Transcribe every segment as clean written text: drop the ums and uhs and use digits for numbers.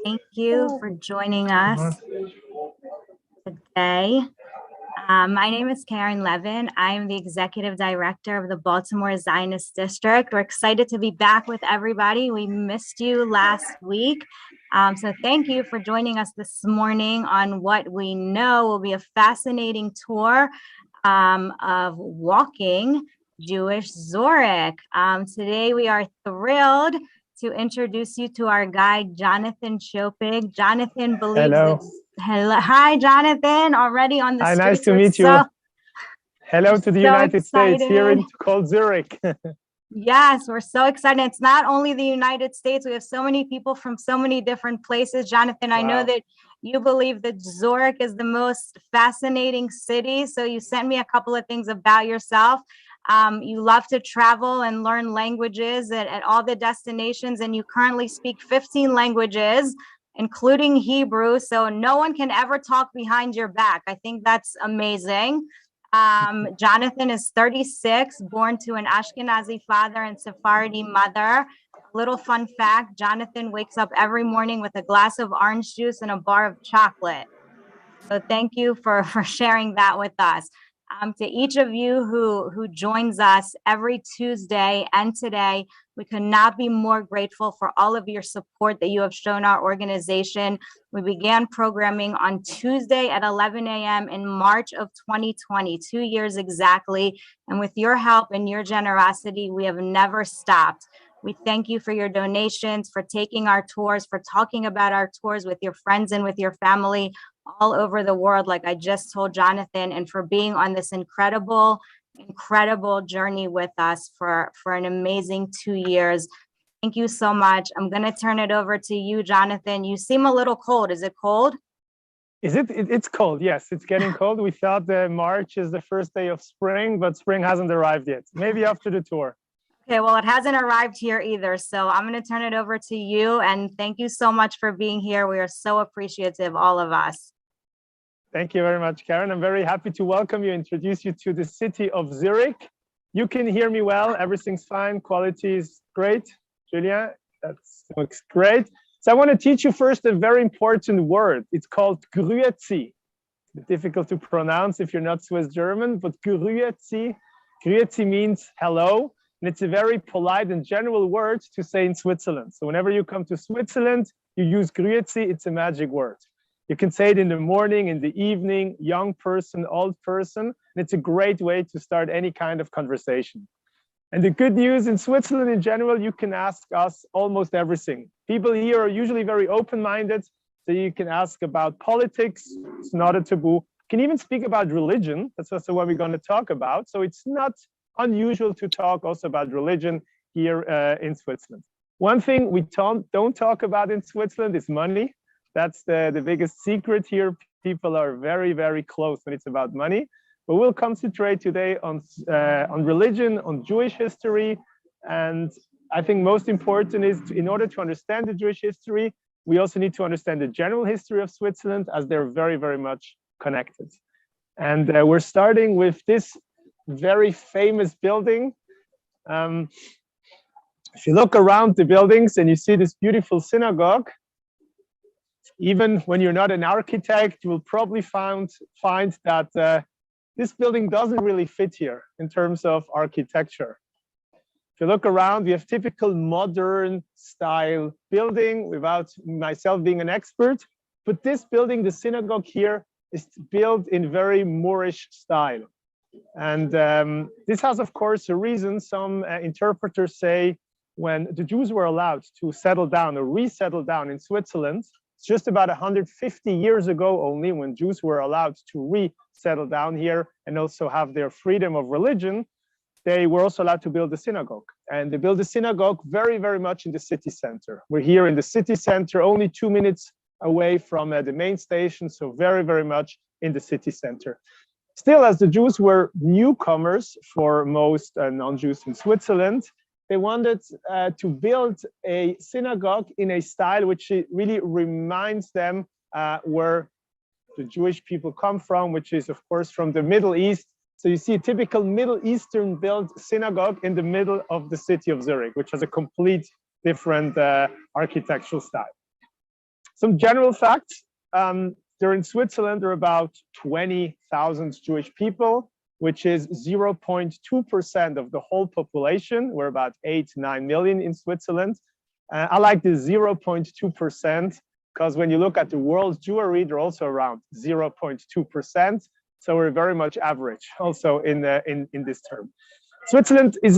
Thank you for joining us today. My name is Karen Levin. I am the Executive Director of the Baltimore Zionist District. We're excited to be back with everybody. We missed you last week. So thank you for joining us this morning on what we know will be a fascinating tour of walking Jewish Zurich. Today we are thrilled to introduce you to our guide, Jonathan Chopig. Jonathan believes Hello. Hi, Jonathan, already on the Hi, streets. nice to meet you. Hello to the United States, here in cold Zurich. Yes, we're so excited. It's not only the United States. We have so many people from so many different places. Jonathan, I know that you believe that Zurich is the most fascinating city. So you sent me a couple of things about yourself. You love to travel and learn languages at all the destinations, and you currently speak 15 languages, including Hebrew. So no one can ever talk behind your back. I think that's amazing. Jonathan is 36, born to an Ashkenazi father and Sephardi mother. Little fun fact, Jonathan wakes up every morning with a glass of orange juice and a bar of chocolate. So thank you for sharing that with us. To each of you who joins us every Tuesday and today, we could not be more grateful for all of your support that you have shown our organization. We began programming on Tuesday at 11 a.m. in March of 2020, 2 years exactly. And with your help and your generosity, we have never stopped. We thank you for your donations, for taking our tours, for talking about our tours with your friends and with your family all over the world, like I just told Jonathan, and for being on this incredible journey with us for an amazing 2 years. Thank you so much. I'm going to turn it over to you, Jonathan. You seem a little cold. Is it cold? It's cold. Yes, it's getting cold. We thought that March is the first day of spring, but spring hasn't arrived yet. Maybe after the tour. Okay, well, it hasn't arrived here either. So I'm going to turn it over to you. And thank you so much for being here. We are so appreciative, all of us. Thank you very much, Karen. I'm very happy to welcome you, introduce you to the city of Zurich. You can hear me well. Everything's fine. Quality is great. Julia, that looks great. So I want to teach you first a very important word. It's called Grüezi. It's difficult to pronounce if you're not Swiss German, but Grüezi. Grüezi means hello. And it's a very polite and general word to say in Switzerland. So whenever you come to Switzerland, you use Grüezi. It's a magic word. You can say it in the morning, in the evening, young person, old person. And it's a great way to start any kind of conversation. And the good news in Switzerland in general, you can ask us almost everything. People here are usually very open-minded. So you can ask about politics. It's not a taboo. You can even speak about religion. That's also what we're going to talk about. So it's not unusual to talk also about religion here in Switzerland. One thing we don't talk about in Switzerland is money. That's the biggest secret here. People are very, very close when it's about money. But we'll concentrate today on religion, on Jewish history. And I think most important is in order to understand the Jewish history, we also need to understand the general history of Switzerland, as they're very, very much connected. And we're starting with this very famous building. If you look around the buildings and you see this beautiful synagogue, even when you're not an architect, you will probably find that this building doesn't really fit here in terms of architecture. If you look around, we have typical modern style building without myself being an expert. But this building, the synagogue here, is built in very Moorish style. And this has, of course, a reason. Some interpreters say when the Jews were allowed to settle down or resettle down in Switzerland, it's just about 150 years ago only, when Jews were allowed to resettle down here and also have their freedom of religion, they were also allowed to build a synagogue. And they built a synagogue very, very much in the city center. We're here in the city center, only 2 minutes away from the main station, so very, very much in the city center. Still, as the Jews were newcomers for most non-Jews in Switzerland, they wanted to build a synagogue in a style which really reminds them where the Jewish people come from, which is, of course, from the Middle East. So you see a typical Middle Eastern built synagogue in the middle of the city of Zurich, which has a complete different architectural style. Some general facts. There in Switzerland, there are about 20,000 Jewish people, which is 0.2% of the whole population. We're about 8-9 million in Switzerland. I like the 0.2% because when you look at the world Jewry, they're also around 0.2%. So we're very much average also in this term. Switzerland is,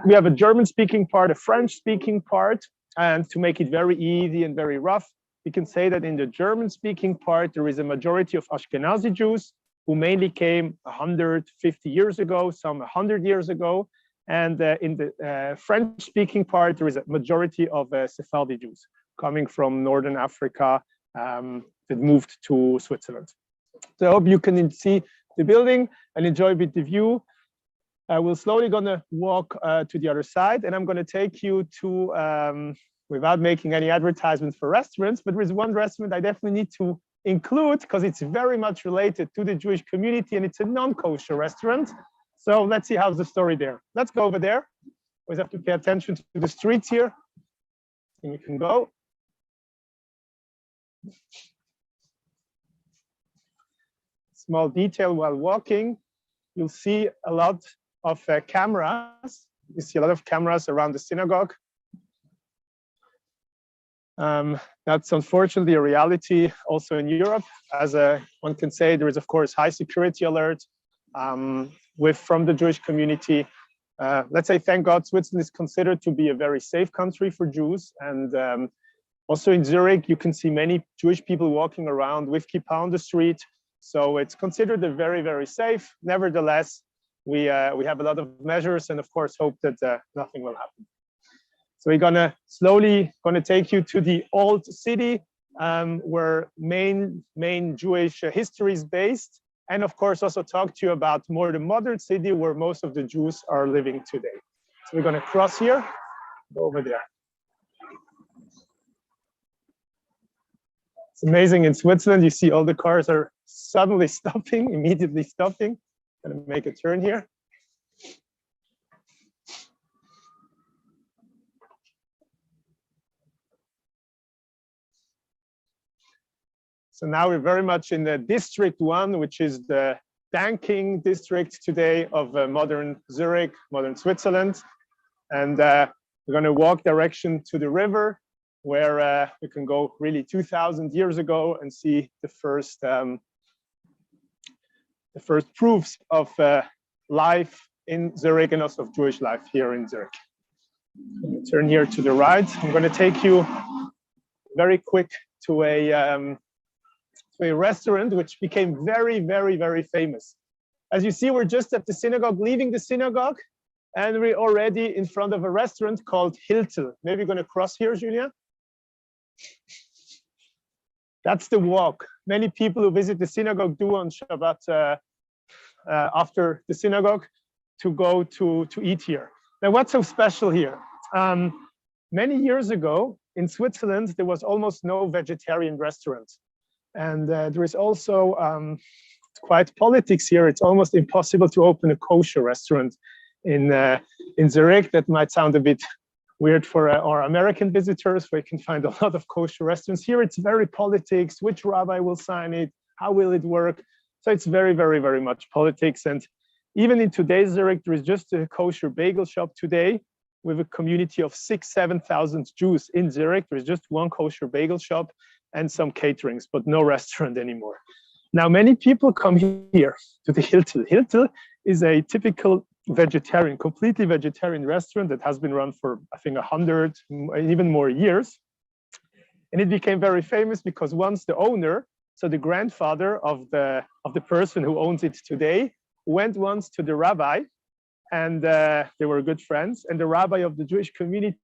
we have a German-speaking part, a French-speaking part, and to make it very easy and very rough, we can say that in the German-speaking part, there is a majority of Ashkenazi Jews who mainly came 150 years ago, some 100 years ago. And in the French-speaking part, there is a majority of Sephardi Jews coming from Northern Africa that moved to Switzerland. So I hope you can see the building and enjoy a bit the view. We're slowly gonna walk to the other side, and I'm gonna take you to, without making any advertisements for restaurants, but there is one restaurant I definitely need to include because it's very much related to the Jewish community and it's a non-kosher restaurant. So let's see how's the story there. Let's go over there. Always have to pay attention to the streets here. And we can go. Small detail while walking, you'll see a lot of cameras. You see a lot of cameras around the synagogue. That's unfortunately a reality also in Europe. As one can say, there is of course high security alert from the Jewish community. Let's say, thank God, Switzerland is considered to be a very safe country for Jews. And also in Zurich, you can see many Jewish people walking around with kippah on the street. So it's considered a very, very safe. Nevertheless, we have a lot of measures and of course hope that nothing will happen. So we're slowly gonna take you to the old city where main Jewish history is based. And of course also talk to you about more the modern city where most of the Jews are living today. So we're gonna cross here, go over there. It's amazing in Switzerland, you see all the cars are suddenly stopping, immediately stopping. Gonna make a turn here. So now we're very much in the District 1, which is the banking district today of modern Zurich, modern Switzerland. And we're gonna walk direction to the river where we can go really 2,000 years ago and see the first proofs of life in Zurich and also of Jewish life here in Zurich. Turn here to the right. I'm gonna take you very quick to a restaurant which became very, very, very famous. As you see, we're just at the synagogue, leaving the synagogue, and we're already in front of a restaurant called Hiltel. Maybe you're going to cross here, Julia. That's the walk. Many people who visit the synagogue do on Shabbat after the synagogue to go to eat here. Now, what's so special here? Many years ago in Switzerland, there was almost no vegetarian restaurants. And there is also quite politics here. It's almost impossible to open a kosher restaurant in Zurich. That might sound a bit weird for our American visitors, where you can find a lot of kosher restaurants. Here it's very politics. Which rabbi will sign it? How will it work? So it's very, very, very much politics. And even in today's Zurich, there is just a kosher bagel shop today with a community of 6,000-7,000 Jews in Zurich. There is just one kosher bagel shop and some caterings, but no restaurant anymore. Now, many people come here to the Hiltel. Hiltel is a typical vegetarian, completely vegetarian restaurant that has been run for, I think, 100, even more years. And it became very famous because once the owner, so the grandfather of the person who owns it today, went once to the rabbi, and they were good friends. And the rabbi of the Jewish community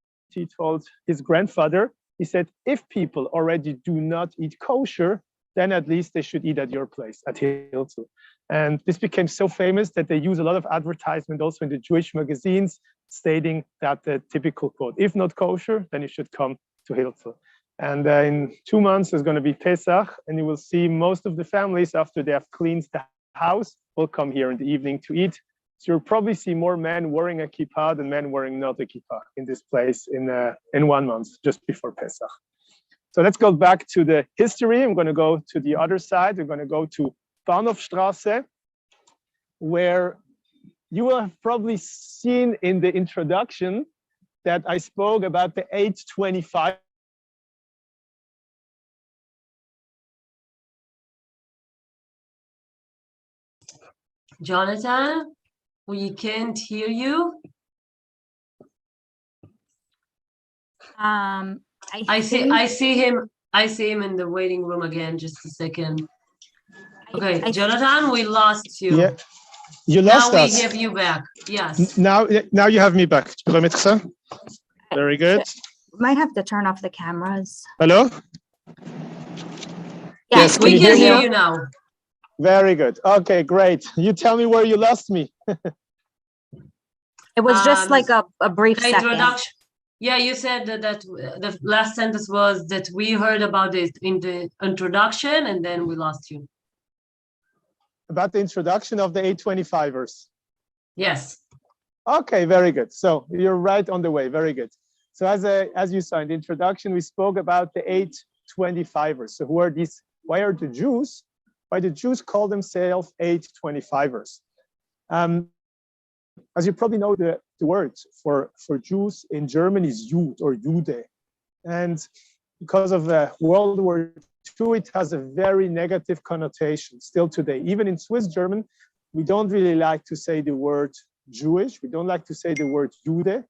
told his grandfather, he said, if people already do not eat kosher, then at least they should eat at your place, at Hiltel. And this became so famous that they use a lot of advertisement also in the Jewish magazines, stating that the typical quote, if not kosher, then you should come to Hiltel. And in 2 months, there's going to be Pesach, and you will see most of the families, after they have cleaned the house, will come here in the evening to eat. So you'll probably see more men wearing a kippah than men wearing not a kippah in this place in 1 month, just before Pesach. So let's go back to the history. I'm going to go to the other side. We're going to go to Bahnhofstraße, where you will have probably seen in the introduction that I spoke about the 825. Jonathan, we can't hear you. I see him in the waiting room again. Just a second. Okay, Jonathan, we lost you. Yeah, you lost us. Now we have you back. Yes. Now you have me back. Very good. Might have to turn off the cameras. Hello? Yes, we can hear you now. Very good. Okay, great. You tell me where you lost me. It was just like a brief second. Introduction. Yeah, you said that the last sentence was that we heard about it in the introduction, and then we lost you. About the introduction of the 825ers. Yes. Okay, very good. So you're right on the way. Very good. So as you saw in the introduction, we spoke about the 825ers. So who are these? Why are the Jews? Why the Jews call themselves 825ers? As you probably know, the word for Jews in German is Jud or Jude. And because of World War II, it has a very negative connotation still today. Even in Swiss German, we don't really like to say the word Jewish. We don't like to say the word Jude.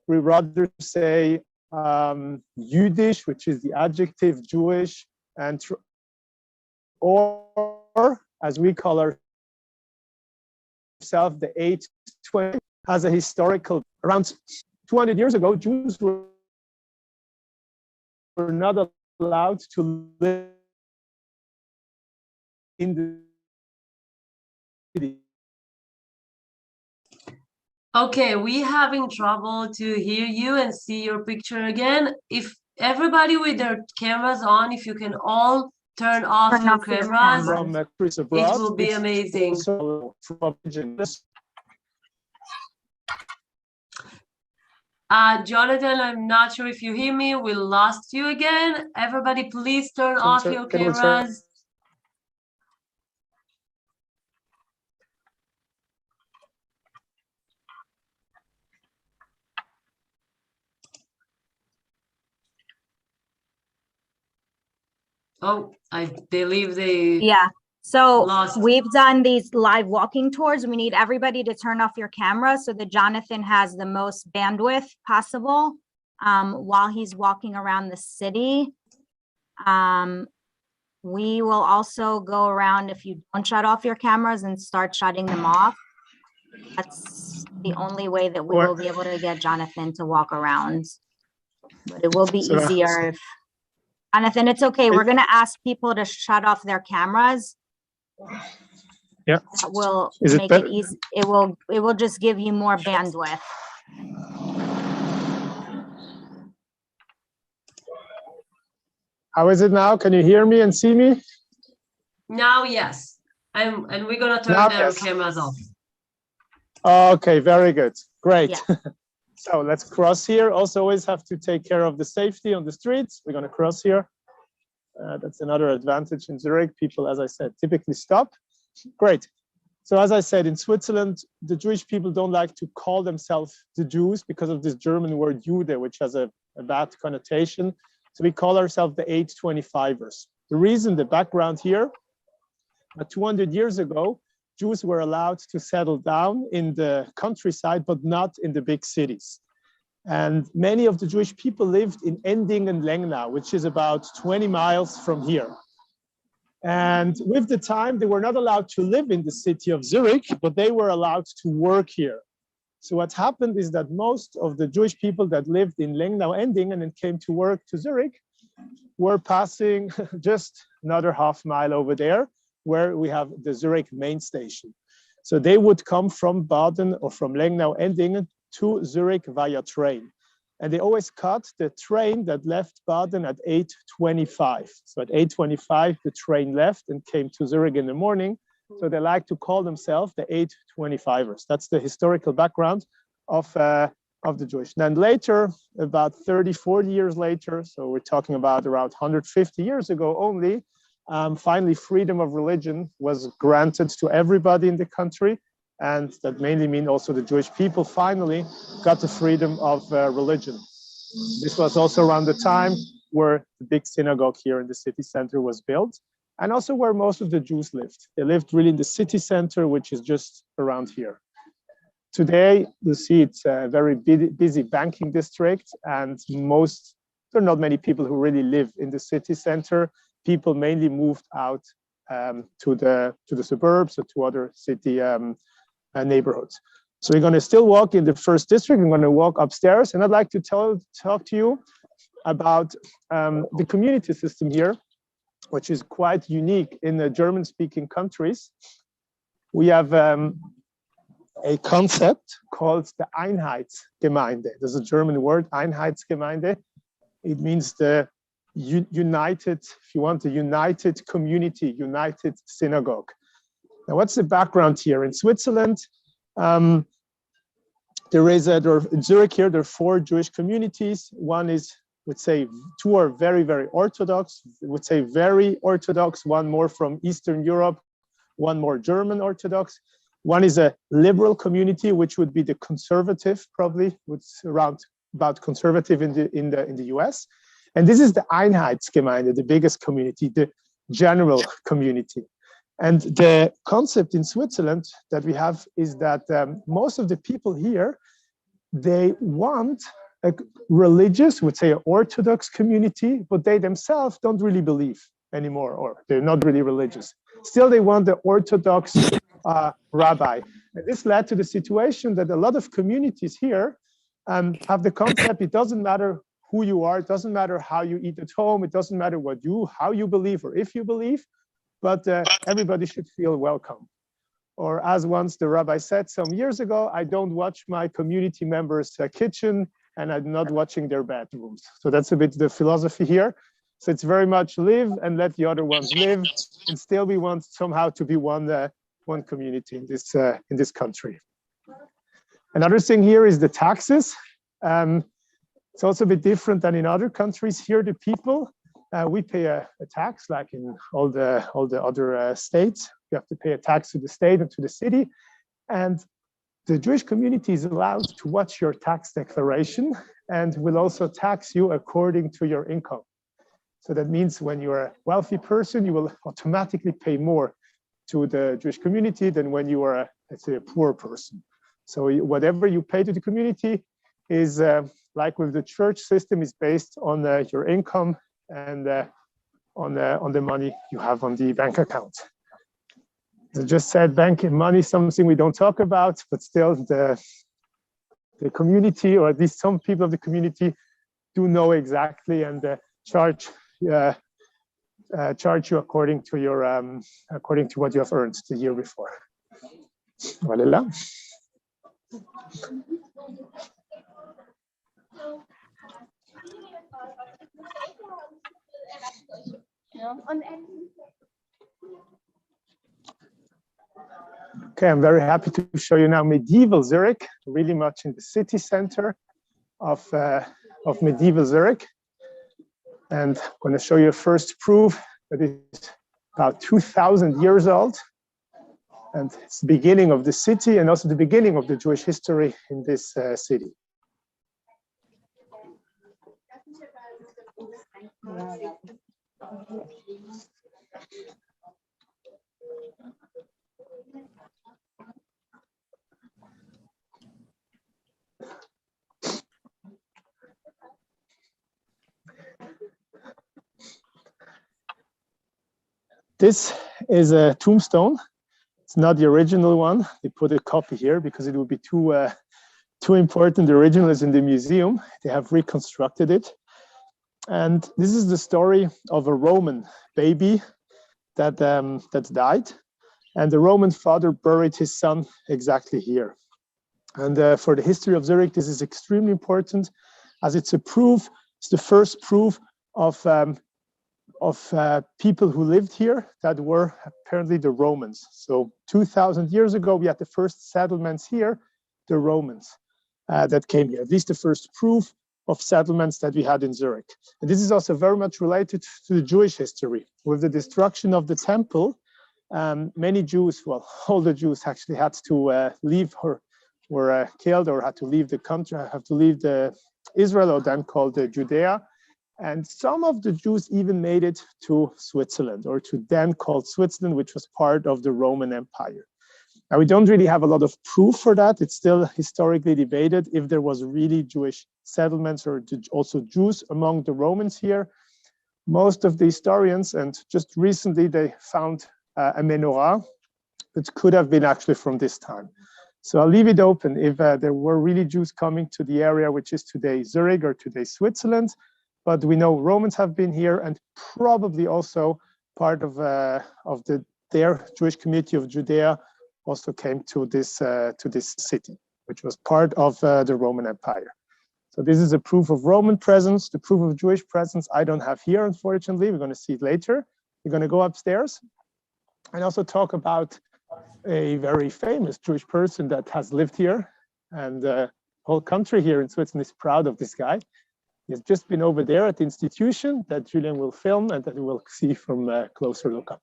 We rather say Jüdisch, which is the adjective Jewish, and or as we call ourselves, the 820 has a historical. Around 200 years ago, Jews were not allowed to live in the city. Okay, we having trouble to hear you and see your picture again. If everybody with their cameras on, if you can all turn off your cameras, it will be amazing. Jonathan, I'm not sure if you hear me. We lost you again. Everybody, please turn off your cameras. Oh, I believe they So lost. We've done these live walking tours. We need everybody to turn off your camera so that Jonathan has the most bandwidth possible while he's walking around the city. We will also go around if you don't shut off your cameras and start shutting them off. That's the only way that we will be able to get Jonathan to walk around. But it will be easier if Jonathan, it's okay. We're going to ask people to shut off their cameras. Yeah. That will make it easy. It will just give you more bandwidth. How is it now? Can you hear me and see me? Now, yes. And we're going to turn their cameras off. Okay, very good. Great. Yeah. So let's cross here. Also always have to take care of the safety on the streets. We're going to cross here. That's another advantage in Zurich. People, as I said, typically stop. Great. So as I said, in Switzerland, the Jewish people don't like to call themselves the Jews because of this German word Jude, which has a bad connotation. So we call ourselves the 825ers. The reason, the background here, 200 years ago, Jews were allowed to settle down in the countryside, but not in the big cities. And many of the Jewish people lived in Ending and Lengnau, which is about 20 miles from here. And with the time, they were not allowed to live in the city of Zurich, but they were allowed to work here. So what happened is that most of the Jewish people that lived in Lengnau Ending and then came to work to Zurich were passing just another half mile over there, where we have the Zurich main station. So they would come from Baden or from Lengnau Endingen to Zurich via train. And they always caught the train that left Baden at 8:25. So at 8:25, the train left and came to Zurich in the morning. So they like to call themselves the 825ers. That's the historical background of of the Jewish. Then later, about 30, 40 years later, so we're talking about around 150 years ago only, finally freedom of religion was granted to everybody in the country. And that mainly means also the Jewish people finally got the freedom of religion. This was also around the time where the big synagogue here in the city center was built, and also where most of the Jews lived. They lived really in the city center, which is just around here. Today, you see it's a very busy banking district, and there are not many people who really live in the city center. People mainly moved out to the suburbs or to other city neighborhoods. So we're going to still walk in the first district. I'm going to walk upstairs, and I'd like to talk to you about the community system here, which is quite unique in the German-speaking countries. We have a concept called the Einheitsgemeinde. There's a German word, Einheitsgemeinde. It means the united, if you want, a united community, united synagogue. Now, what's the background here? In Switzerland, in Zurich here, there are 4 Jewish communities. One is, would say, 2 are very, very Orthodox, would say very Orthodox, one more from Eastern Europe, one more German Orthodox. One is a liberal community, which would be the conservative, probably, what's around about conservative in the US. And this is the Einheitsgemeinde, the biggest community, the general community. And the concept in Switzerland that we have is that most of the people here, they want a religious, would say an Orthodox community, but they themselves don't really believe anymore, or they're not really religious. Still, they want the Orthodox rabbi. And this led to the situation that a lot of communities here have the concept, it doesn't matter who you are, it doesn't matter how you eat at home, it doesn't matter how you believe or if you believe, but everybody should feel welcome. Or as once the rabbi said some years ago, I don't watch my community members' kitchen, and I'm not watching their bedrooms. So that's a bit the philosophy here. So it's very much live and let the other ones live, and still we want somehow to be one community in this country. Another thing here is the taxes. It's also a bit different than in other countries. Here, the people, we pay a tax like in all the other states. You have to pay a tax to the state and to the city. And the Jewish community is allowed to watch your tax declaration and will also tax you according to your income. So that means when you're a wealthy person, you will automatically pay more to the Jewish community than when you are, let's say, a poor person. So whatever you pay to the community is, like with the church system, is based on your income and on the money you have on the bank account. As I just said, banking money is something we don't talk about, but still the community, or at least some people of the community, do know exactly and charge you according to your according to what you have earned the year before. Voilà. Okay, I'm very happy to show you now medieval Zurich, really much in the city center of medieval Zurich. And I'm going to show you a first proof that is about 2,000 years old. And it's the beginning of the city and also the beginning of the Jewish history in this city. This is a tombstone. It's not the original one. They put a copy here because it would be too important. The original is in the museum. They have reconstructed it. And this is the story of a Roman baby that died. And the Roman father buried his son exactly here. And for the history of Zurich, this is extremely important, as it's a proof. It's the first proof of people who lived here that were apparently the Romans. So 2,000 years ago, we had the first settlements here, the Romans. that came here. At least the first proof of settlements that we had in Zurich. And this is also very much related to the Jewish history. With the destruction of the temple, many Jews, well, all the Jews actually had to leave or were killed or had to leave the country, have to leave the Israel, or then called Judea. And some of the Jews even made it to Switzerland, or to then called Switzerland, which was part of the Roman Empire. Now, we don't really have a lot of proof for that. It's still historically debated if there was really Jewish settlements or also Jews among the Romans here. Most of the historians, and just recently they found a menorah that could have been actually from this time. So I'll leave it open if there were really Jews coming to the area, which is today Zurich or today Switzerland. But we know Romans have been here, and probably also part of their Jewish community of Judea also came to this city, which was part of the Roman Empire. So this is a proof of Roman presence. The proof of Jewish presence I don't have here, unfortunately. We're going to see it later. We're going to go upstairs and also talk about a very famous Jewish person that has lived here, and the whole country here in Switzerland is proud of this guy. He's just been over there at the institution that Julian will film and that we will see from a closer look up.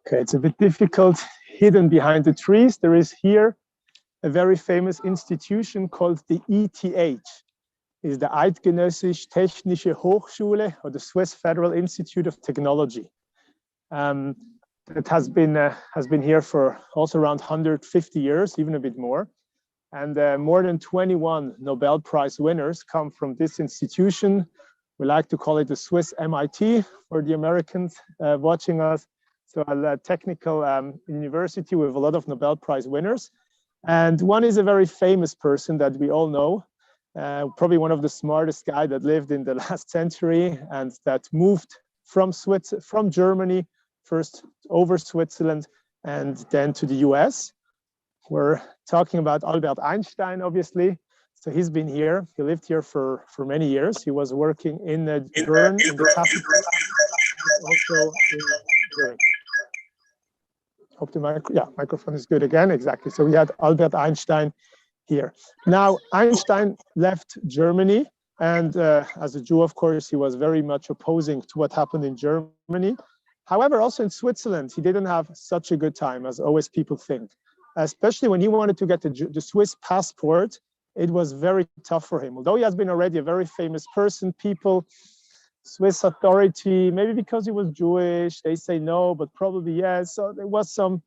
Okay, it's a bit difficult, hidden behind the trees. There is here a very famous institution called the ETH. Is the Eidgenössische Technische Hochschule, or the Swiss Federal Institute of Technology. It has been here for also around 150 years, even a bit more. And more than 21 Nobel Prize winners come from this institution. We like to call it the Swiss MIT for the Americans watching us. So a technical university with a lot of Nobel Prize winners. And one is a very famous person that we all know, probably one of the smartest guy that lived in the last century and that moved from Germany, first over Switzerland and then to the US. We're talking about Albert Einstein, obviously. So he's been here. He lived here for many years. He was working in Bern, in the capital, also in Zurich. Hope the microphone is good again. Exactly. So we had Albert Einstein here. Now, Einstein left Germany, and as a Jew, of course, he was very much opposing to what happened in Germany. However, also in Switzerland, he didn't have such a good time as always people think. Especially when he wanted to get the Swiss passport, it was very tough for him. Although he has been already a very famous person, Swiss authority, maybe because he was Jewish, they say no, but probably yes. So there was some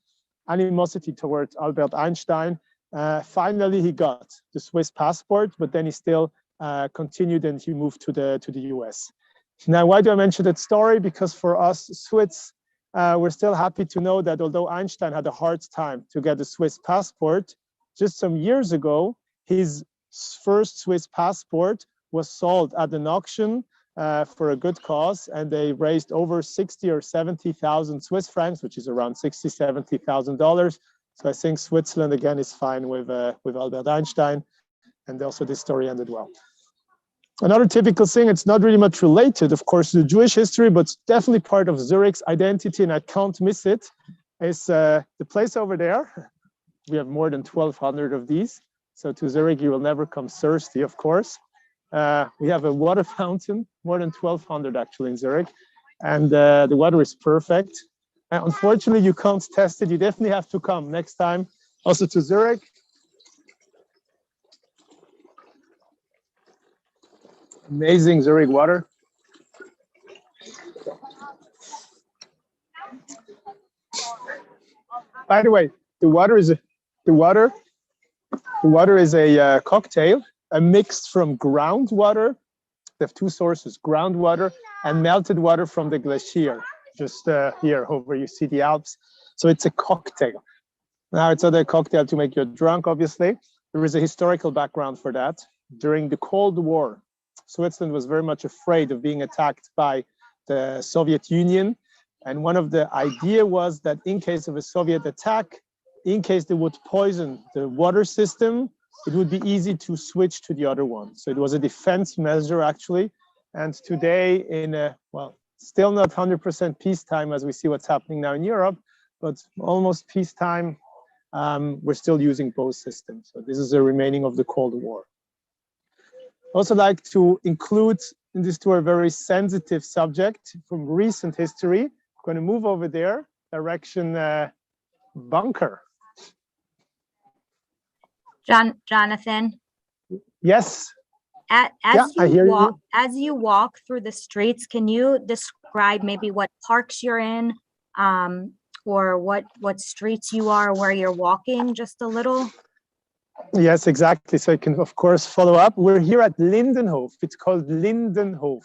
animosity towards Albert Einstein. Finally, he got the Swiss passport, but then he still continued and he moved to the US. Now, why do I mention that story? Because for us Swiss, we're still happy to know that although Einstein had a hard time to get a Swiss passport, just some years ago, his first Swiss passport was sold at an auction for a good cause, and they raised over 60 or 70,000 Swiss francs, which is around $60,000, $70,000. So I think Switzerland again is fine with Albert Einstein, and also this story ended well. Another typical thing, it's not really much related, of course, to Jewish history, but it's definitely part of Zurich's identity, and I can't miss it, is the place over there. We have more than 1,200 of these. So to Zurich, you will never come thirsty, of course. We have a water fountain, more than 1,200 actually in Zurich, and the water is perfect. Unfortunately, you can't test it. You definitely have to come next time also to Zurich. Amazing Zurich water. By the way, the water is a cocktail, a mix from groundwater. They have two sources: groundwater and melted water from the glacier. Just here over, you see the Alps. So it's a cocktail. Now, it's not a cocktail to make you drunk, obviously, There is a historical background for that. During the Cold War, Switzerland was very much afraid of being attacked by the Soviet Union. And one of the idea was that in case of a Soviet attack, in case they would poison the water system, it would be easy to switch to the other one. So it was a defense measure, actually. And today, in a, well, still not 100% peacetime as we see what's happening now in Europe, but almost peacetime, we're still using both systems. So this is the remaining of the Cold War. Also like to include in this tour a very sensitive subject from recent history. I'm going to move over there, direction bunker. Jonathan. Yes. As you walk through the streets, can you describe maybe what parks you're in, or what streets you are, where you're walking, just a little? Yes, exactly. So I can, of course, follow up. We're here at Lindenhof. It's called Lindenhof.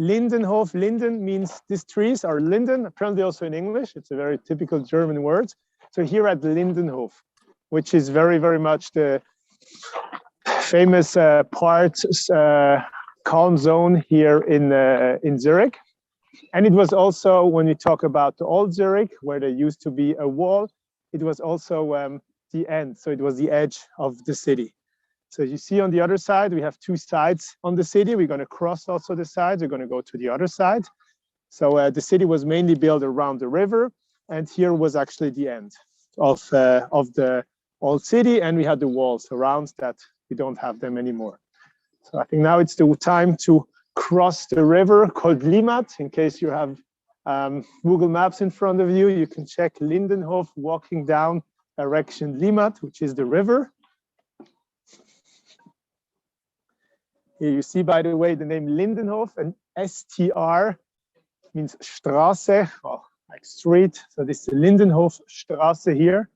Lindenhof, Linden means these trees are linden, apparently also in English. It's a very typical German word. So here at Lindenhof, which is very, very much the famous calm zone here in Zurich. And it was also, when we talk about the old Zurich, where there used to be a wall, it was also the end. So it was the edge of the city. So you see on the other side, we have two sides on the city. We're going to cross also the sides. We're going to go to the other side. So the city was mainly built around the river. And here was actually the end of the old city. And we had the walls around that. We don't have them anymore. So I think now it's the time to cross the river called Limmat. In case you have Google Maps in front of you, you can check Lindenhof walking down direction Limmat, which is the river. Here you see, by the way, the name Lindenhof, and STR means Straße, or like street. So this is the Lindenhof Straße here.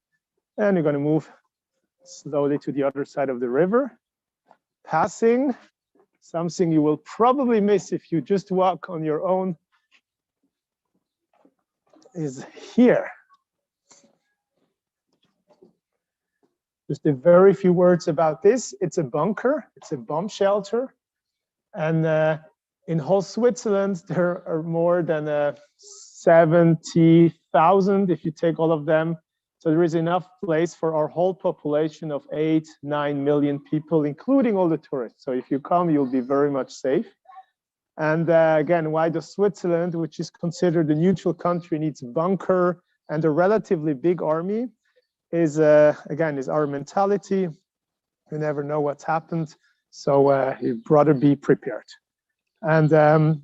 And you're going to move slowly to the other side of the river, passing something you will probably miss if you just walk on your own is here. Just a very few words about this. It's a bunker, it's a bomb shelter. And in whole Switzerland, there are more than 70,000 if you take all of them. So there is enough place for our whole population of 8-9 million people, including all the tourists. So if you come, you'll be very much safe. And again, why does Switzerland, which is considered a neutral country, needs a bunker and a relatively big army? Is again, is our mentality. You never know what's happened, so you'd rather be prepared. And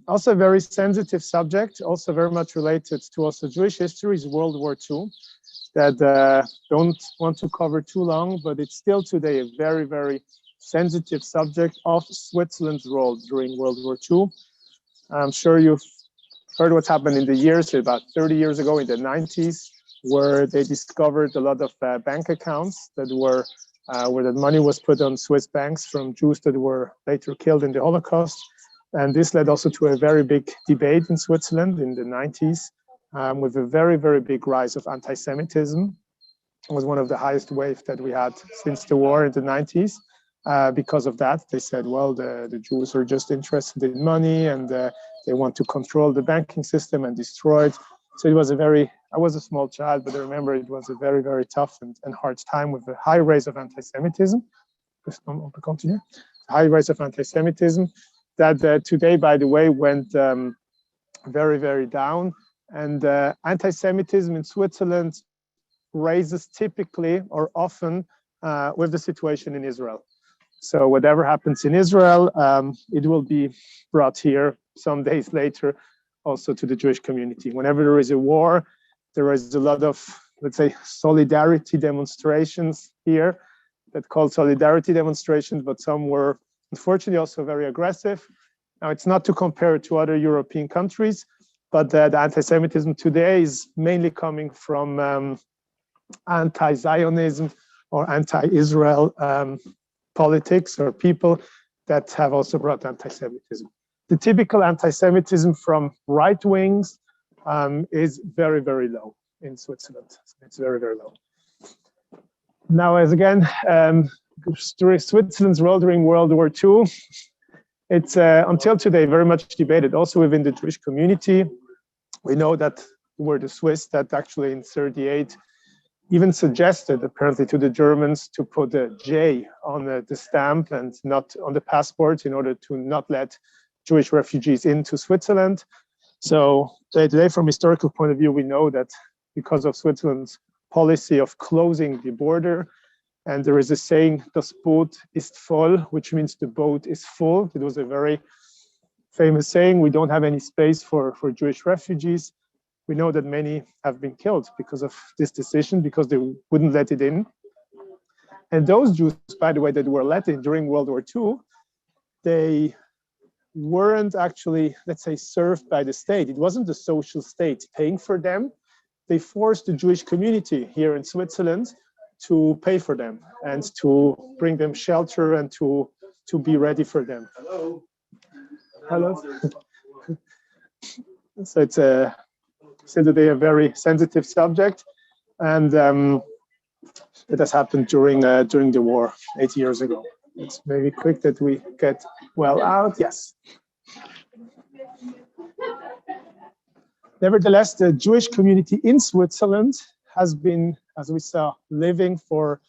also a very sensitive subject, also very much related to also Jewish history, is World War II, that don't want to cover too long, but it's still today a very, very sensitive subject of Switzerland's role during World War II. I'm sure you've heard what happened in the years, about 30 years ago in the 90s, where they discovered a lot of bank accounts that were where the money was put on Swiss banks from Jews that were later killed in the Holocaust. And this led also to a very big debate in Switzerland in the 90s, with a very, very big rise of anti-Semitism. It was one of the highest waves that we had since the war in the 90s. Because of that, they said, well, the Jews are just interested in money, and they want to control the banking system and destroy it. So it was I was a small child, but I remember it was a very, very tough and hard time with a high rise of anti-Semitism. High rise of anti-Semitism that today, by the way, went very, very down. And anti-Semitism in Switzerland raises typically or often with the situation in Israel. So whatever happens in Israel, it will be brought here some days later also to the Jewish community. Whenever there is a war, there is a lot of, let's say, solidarity demonstrations here that called solidarity demonstrations, but some were unfortunately also very aggressive. Now, it's not to compare it to other European countries, but the anti-Semitism today is mainly coming from anti-Zionism or anti-Israel politics or people that have also brought anti-Semitism. The typical anti-Semitism from right wings is very, very low in Switzerland. It's very, very low. Now, as again, Switzerland's role during World War II. It's until today very much debated, also within the Jewish community. We know that it were the Swiss that actually in 1938 even suggested apparently to the Germans to put a J on the stamp and not on the passport in order to not let Jewish refugees into Switzerland. So today, from a historical point of view, we know that because of Switzerland's policy of closing the border, and there is a saying, das Boot ist voll, which means the boat is full. It was a very famous saying, we don't have any space for Jewish refugees. We know that many have been killed because of this decision, because they wouldn't let it in. And those Jews, by the way, that were let in during World War II, they weren't actually, let's say, served by the state. It wasn't the social state paying for them. They forced the Jewish community here in Switzerland to pay for them and to bring them shelter and to be ready for them. Hello. Hello. So it's still today a very sensitive subject, and it has happened during the war 8 years ago. It's maybe quick that we get well out. Yes. Nevertheless, the Jewish community in Switzerland has been, as we saw, living for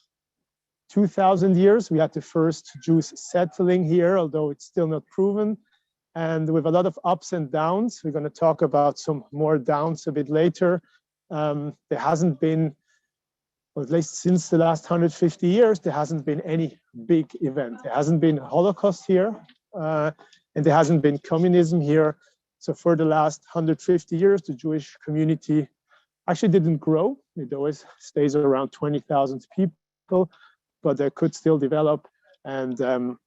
2,000 years. We had the first Jews settling here, although it's still not proven. And with a lot of ups and downs, we're going to talk about some more downs a bit later. There hasn't been, or at least since the last 150 years, there hasn't been any big event. There hasn't been Holocaust here, and there hasn't been communism here. So for the last 150 years, the Jewish community actually didn't grow. It always stays around 20,000 people, but they could still develop. And the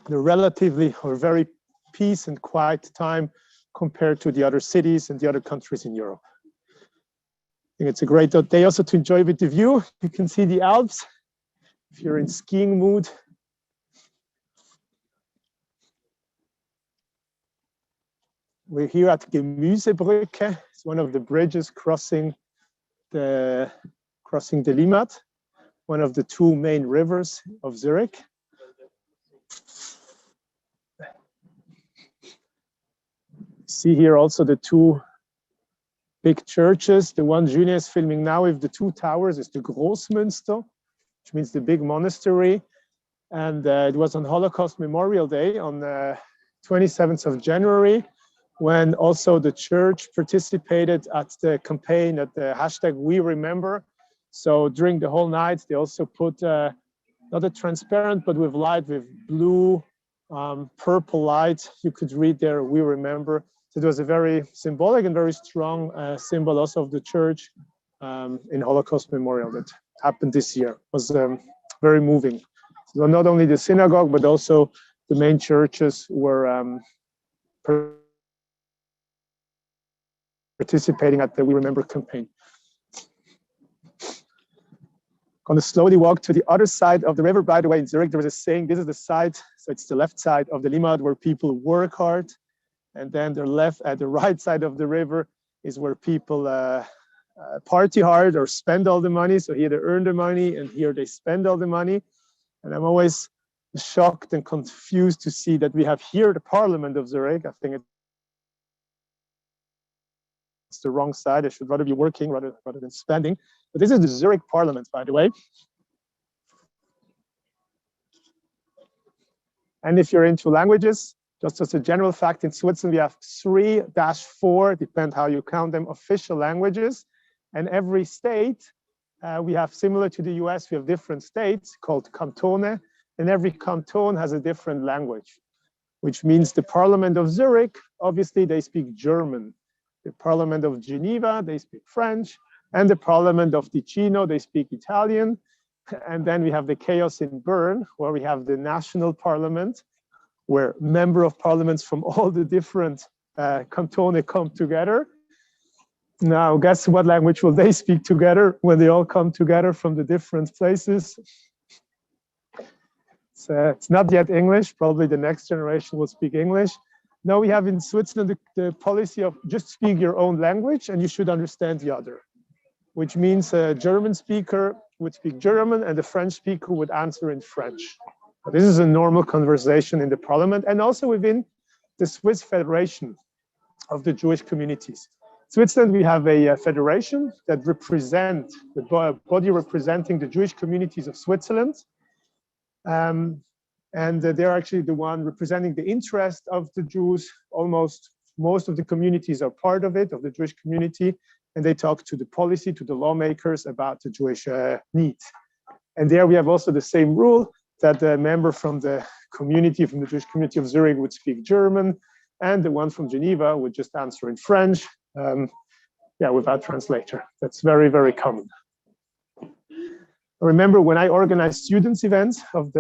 relatively or very peace and quiet time compared to the other cities and the other countries in Europe. I think it's a great day also to enjoy with the view. You can see the Alps if you're in skiing mood. We're here at Gemüsebrücke. It's one of the bridges crossing the Limmat, one of the two main rivers of Zurich. See here also the two big churches. The one Julien is filming now with the two towers is the Großmünster, which means the big monastery. And it was on Holocaust Memorial Day on the 27th of January, when also the church participated at the campaign at the hashtag We Remember. So during the whole night, they also put not a transparent, but with light, with blue, purple light. You could read there, We Remember. So it was a very symbolic and very strong symbol also of the church in Holocaust Memorial that happened this year. It was very moving. So not only the synagogue, but also the main churches were participating at the We Remember campaign. Going to slowly walk to the other side of the river. By the way, in Zurich, there was a saying, this is the side, so it's the left side of the Limmat where people work hard. And then the right side of the river is where people party hard or spend all the money. So here they earn the money and here they spend all the money. And I'm always shocked and confused to see that we have here the Parliament of Zurich. I think it's the wrong side. I should rather be working rather than spending. But this is the Zurich Parliament, by the way. And if you're into languages, just as a general fact, in Switzerland, we have 3-4, depend how you count them, official languages. And every state, we have, similar to the US, we have different states called cantone, and every canton has a different language, which means the Parliament of Zurich, obviously, they speak German. The Parliament of Geneva, they speak French, and the Parliament of Ticino, they speak Italian. And then we have the chaos in Bern, where we have the national parliament, where member of parliaments from all the different cantone come together. Now, guess what language will they speak together when they all come together from the different places? So it's not yet English. Probably the next generation will speak English. Now we have in Switzerland the policy of just speak your own language and you should understand the other, which means a German speaker would speak German, and the French speaker would answer in French. This is a normal conversation in the parliament and also within the Swiss Federation of the Jewish communities. Switzerland, we have a federation that represents the body representing the Jewish communities of Switzerland. And they're actually the one representing the interest of the Jews. Almost most of the communities are part of it, of the Jewish community, and they talk to the policy, to the lawmakers about the Jewish needs. And there we have also the same rule that the member from the community, from the Jewish community of Zurich would speak German, and the one from Geneva would just answer in French, without translator. That's very, very common. I remember when I organized students events for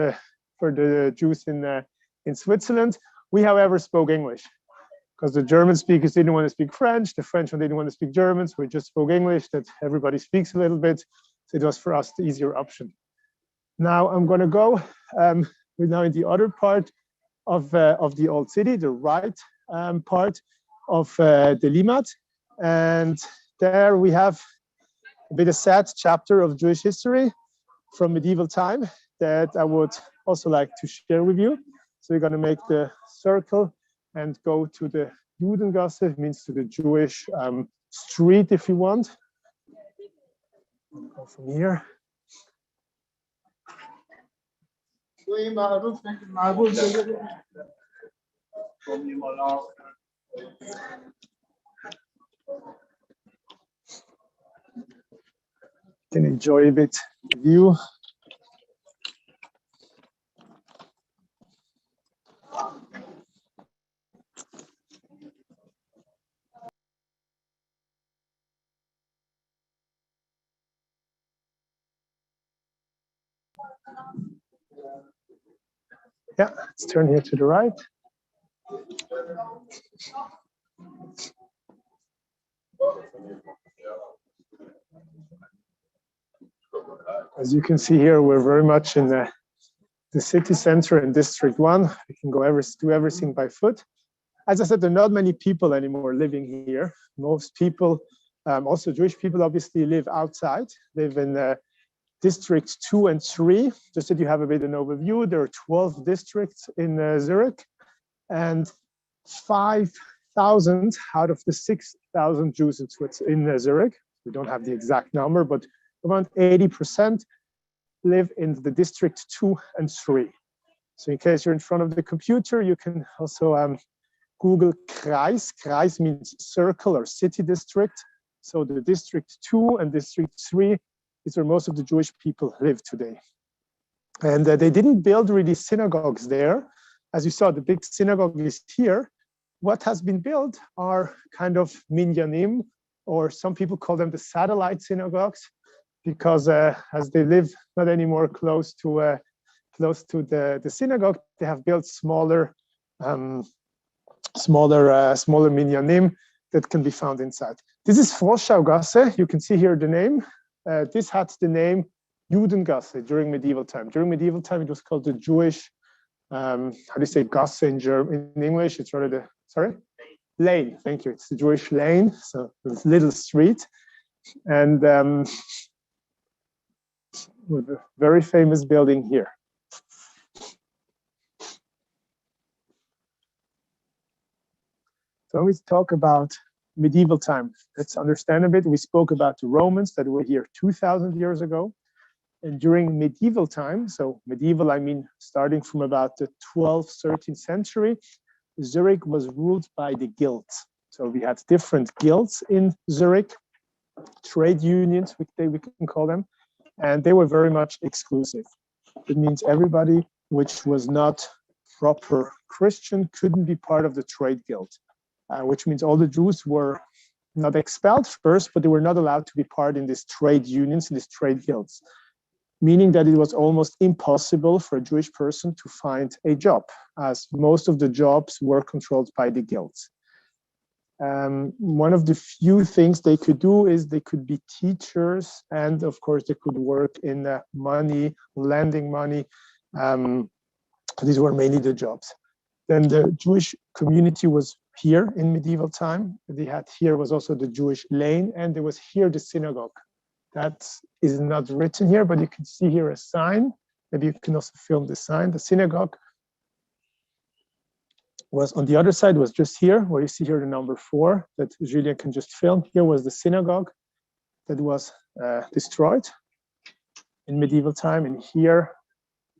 the Jews in Switzerland, we, however, spoke English because the German speakers didn't want to speak French, the French one didn't want to speak German, so we just spoke English, that everybody speaks a little bit. So it was for us the easier option. Now I'm going to go, we're now in the other part of the old city, the right part of the Limmat. And there we have a bit of sad chapter of Jewish history from medieval time that I would also like to share with you. So we're going to make the circle and go to the Judengasse, it means to the Jewish street, if you want. Go from here. Can enjoy a bit the view. Yeah, let's turn here to the right. As you can see here, we're very much in the city center in District 1. We can go do everything by foot. As I said, there are not many people anymore living here. Most people, also Jewish people, obviously live outside, live in Districts 2 and 3. Just that you have a bit of an overview, there are 12 districts in Zurich, and 5,000 out of the 6,000 Jews in Zurich, we don't have the exact number, but around 80% live in the District 2 and 3. So in case you're in front of the computer, you can also Google Kreis. Kreis means circle or city district. So the District 2 and District 3 is where most of the Jewish people live today. And they didn't build really synagogues there. As you saw, the big synagogue is here. What has been built are kind of minyanim, or some people call them the satellite synagogues, because as they live not anymore close to the synagogue, they have built smaller minyanim that can be found inside. This is Froschaugasse. You can see here the name. This had the name Judengasse during medieval time. During medieval time, it was called the Jewish, how do you say Gasse in English? It's rather the, sorry? Lane, thank you. It's the Jewish lane, so this little street. And with a very famous building here. So when we talk about medieval time, let's understand a bit. We spoke about the Romans that were here 2,000 years ago. And during medieval time, so medieval, I mean, starting from about the 12th, 13th century, Zurich was ruled by the guilds. So we had different guilds in Zurich, trade unions, we can call them, and they were very much exclusive. It means everybody which was not proper Christian couldn't be part of the trade guild. Which means all the Jews were not expelled first, but they were not allowed to be part in these trade unions, in these trade guilds, meaning that it was almost impossible for a Jewish person to find a job, as most of the jobs were controlled by the guilds. One of the few things they could do is they could be teachers, and of course they could work in money, lending money. These were mainly the jobs. Then the Jewish community was here in medieval time. They had here was also the Jewish lane, and there was here the synagogue that is not written here, but you can see here a sign. Maybe you can also film the sign. The synagogue was on the other side, was just here, where you see here the number 4 that Julien can just film. Here was the synagogue that was destroyed in medieval time. And here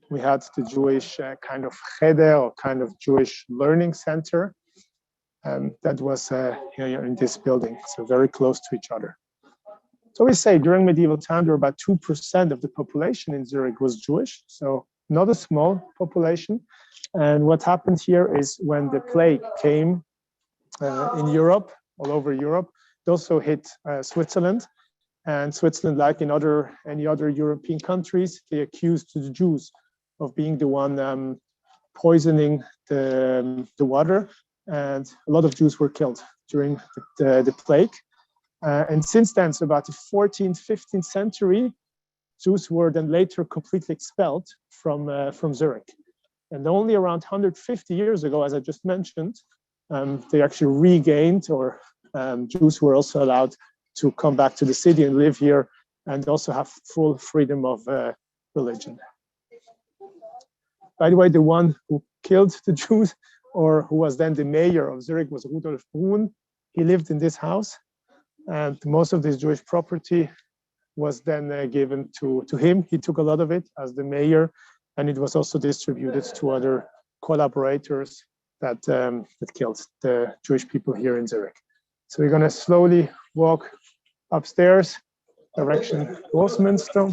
we had the Jewish kind of cheder, or kind of Jewish learning center. That was here in this building, so very close to each other. So we say during medieval time, there were about 2% of the population in Zurich was Jewish, so not a small population. And what happened here is when the plague came in Europe, all over Europe, it also hit Switzerland. And Switzerland, like in any other European countries, they accused the Jews of being the one poisoning the water. And a lot of Jews were killed during the plague. And since then, so about the 14th, 15th century, Jews were then later completely expelled from Zurich. And only around 150 years ago, as I just mentioned, they actually regained, or Jews were also allowed to come back to the city and live here and also have full freedom of religion. By the way, the one who killed the Jews, or who was then the mayor of Zurich, was Rudolf Brun. He lived in this house, and most of this Jewish property was then given to him. He took a lot of it as the mayor, and it was also distributed to other collaborators that killed the Jewish people here in Zurich. So we're going to slowly walk upstairs, direction Westminster.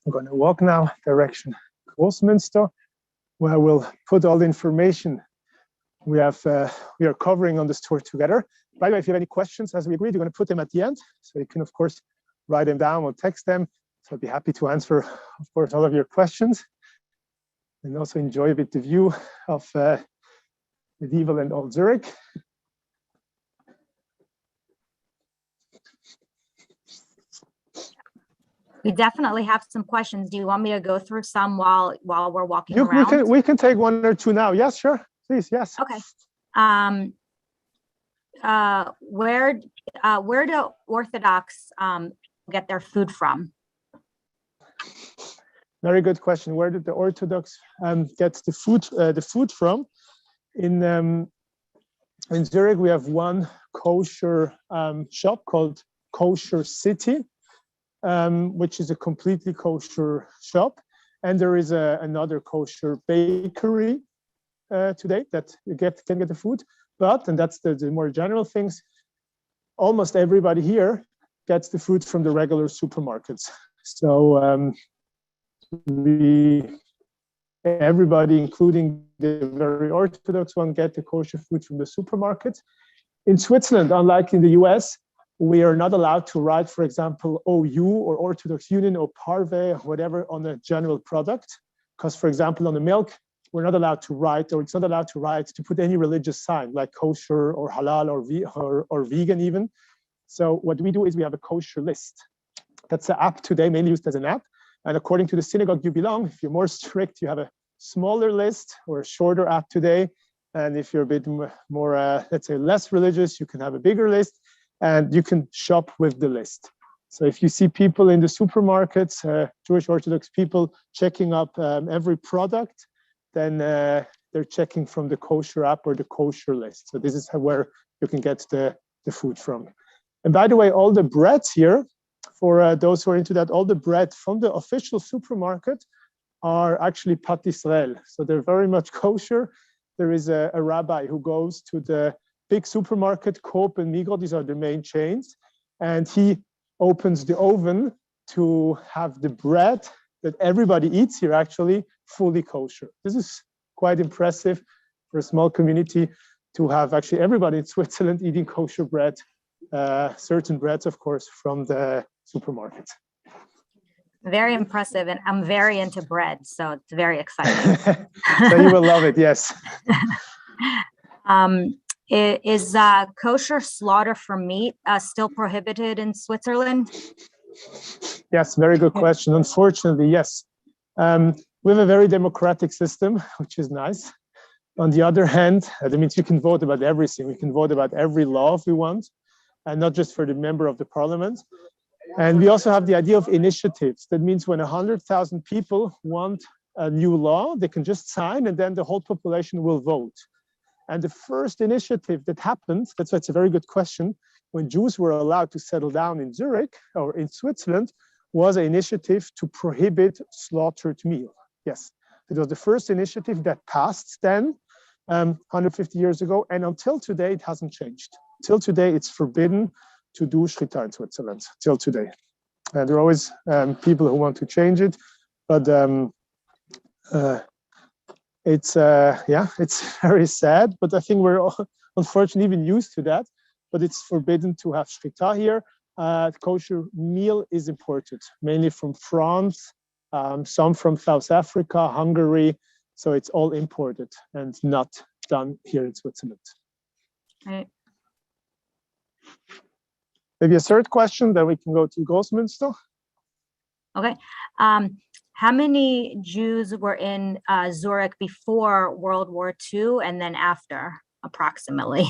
I'm going to walk now direction Westminster, where we'll put all the information we are covering on this tour together. By the way, if you have any questions, as we agreed, you're going to put them at the end, so you can of course write them down or text them. So I'd be happy to answer, of course, all of your questions, and also enjoy a bit the view of medieval and old Zurich. We definitely have some questions. Do you want me to go through some while we're walking around? We can take one or two now. Yes, sure. Please, yes. Okay. Where do Orthodox get their food from? Very good question. Where did the Orthodox get the food from? In Zurich, we have one kosher shop called Kosher City, which is a completely kosher shop, and there is another kosher bakery today that you can get the food. But, and that's the more general things, almost everybody here gets the food from the regular supermarkets. So everybody, including the very Orthodox one, get the kosher food from the supermarket. In Switzerland, unlike in the US, we are not allowed to write, for example, OU or Orthodox Union or Parve or whatever on a general product. Because, for example, on the milk, we're not allowed to write, or it's not allowed to write, to put any religious sign like kosher or halal or vegan even. So what we do is we have a kosher list. That's an app today, mainly used as an app. And according to the synagogue you belong, if you're more strict, you have a smaller list or a shorter app today. And if you're a bit more, let's say, less religious, you can have a bigger list, and you can shop with the list. So if you see people in the supermarkets, Jewish Orthodox people checking up every product, then they're checking from the kosher app or the kosher list. So this is where you can get the food from. And by the way, all the breads here, for those who are into that, all the bread from the official supermarket are actually Pat Israel. So they're very much kosher. There is a rabbi who goes to the big supermarket, Coop and Migros, these are the main chains, and he opens the oven to have the bread that everybody eats here actually fully kosher. This is quite impressive for a small community to have actually everybody in Switzerland eating kosher bread, certain breads, of course, from the supermarket. Very impressive, and I'm very into bread, so it's very exciting. So you will love it, yes. Is kosher slaughter for meat still prohibited in Switzerland? Yes, very good question. Unfortunately, yes. We have a very democratic system, which is nice. On the other hand, that means you can vote about everything. We can vote about every law if we want, and not just for the member of the parliament. And we also have the idea of initiatives. That means when 100,000 people want a new law, they can just sign, and then the whole population will vote. And the first initiative that happened, that's why it's a very good question, when Jews were allowed to settle down in Zurich or in Switzerland, was an initiative to prohibit slaughtered meal. Yes, it was the first initiative that passed then, 150 years ago, and until today, it hasn't changed. Till today, it's forbidden to do Shrita in Switzerland, till today. And there are always people who want to change it, but it's very sad, but I think we're all, unfortunately even used to that, but it's forbidden to have Shrita here. Kosher meal is imported, mainly from France, some from South Africa, Hungary, so it's all imported and not done here in Switzerland. Right. Maybe a third question, then we can go to Großmünster. Okay. How many Jews were in Zurich before World War II and then after, approximately?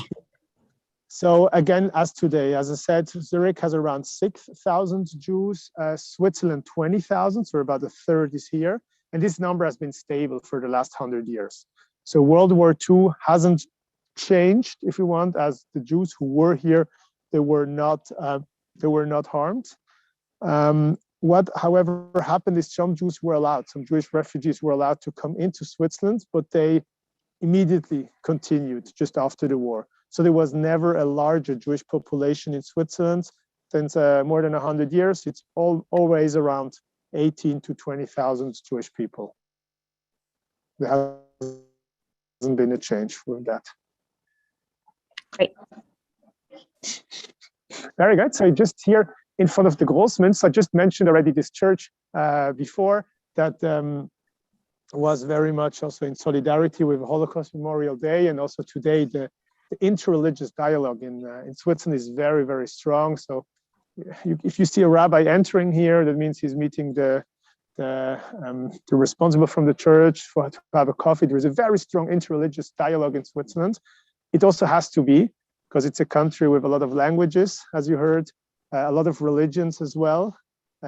So again, as today, as I said, Zurich has around 6,000 Jews, Switzerland 20,000, so about a third is here. And this number has been stable for the last 100 years. So World War II hasn't changed, if you want, as the Jews who were here, they were not harmed. What, however, happened is some Jews were allowed, some Jewish refugees were allowed to come into Switzerland, but they immediately continued just after the war. So there was never a larger Jewish population in Switzerland since more than 100 years. It's always around 18 to 20,000 Jewish people. There hasn't been a change with that. Great. Very good. So just here in front of the Großmünster, I just mentioned already this church before that was very much also in solidarity with Holocaust Memorial Day, and also today the interreligious dialogue in Switzerland is very, very strong. So if you see a rabbi entering here, that means he's meeting the responsible from the church to have a coffee. There is a very strong interreligious dialogue in Switzerland. It also has to be, because it's a country with a lot of languages, as you heard, a lot of religions as well.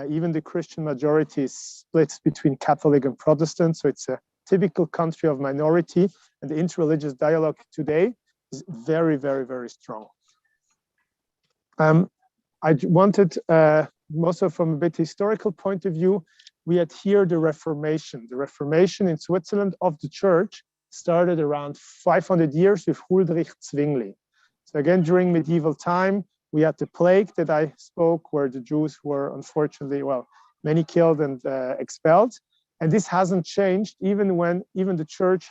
Even the Christian majority is split between Catholic and Protestant. So it's a typical country of minority, and the interreligious dialogue today is very, very, very strong. I wanted, also from a bit historical point of view, we had here the Reformation. The Reformation in Switzerland of the church started around 500 years with Huldrych Zwingli. So again, during medieval time, we had the plague that I spoke, where the Jews were unfortunately, well, many killed and expelled. And this hasn't changed, even when the church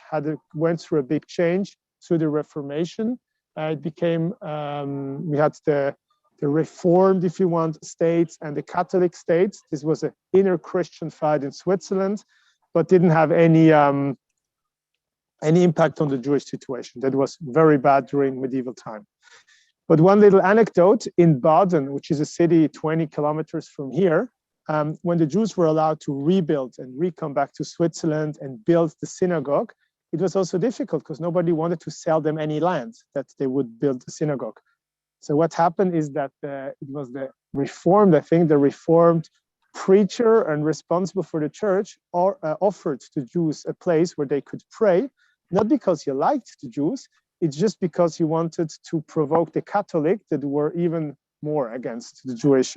went through a big change through the Reformation. It became, we had the Reformed, if you want, states and the Catholic states. This was an inner Christian fight in Switzerland, but didn't have any impact on the Jewish situation. That was very bad during medieval time. But one little anecdote, in Baden, which is a city 20 kilometers from here, when the Jews were allowed to rebuild and come back to Switzerland and build the synagogue, it was also difficult because nobody wanted to sell them any land that they would build the synagogue. So what happened is that it was the Reformed, I think, the Reformed preacher and responsible for the church offered to Jews a place where they could pray, not because he liked the Jews, it's just because he wanted to provoke the Catholics that were even more against the Jewish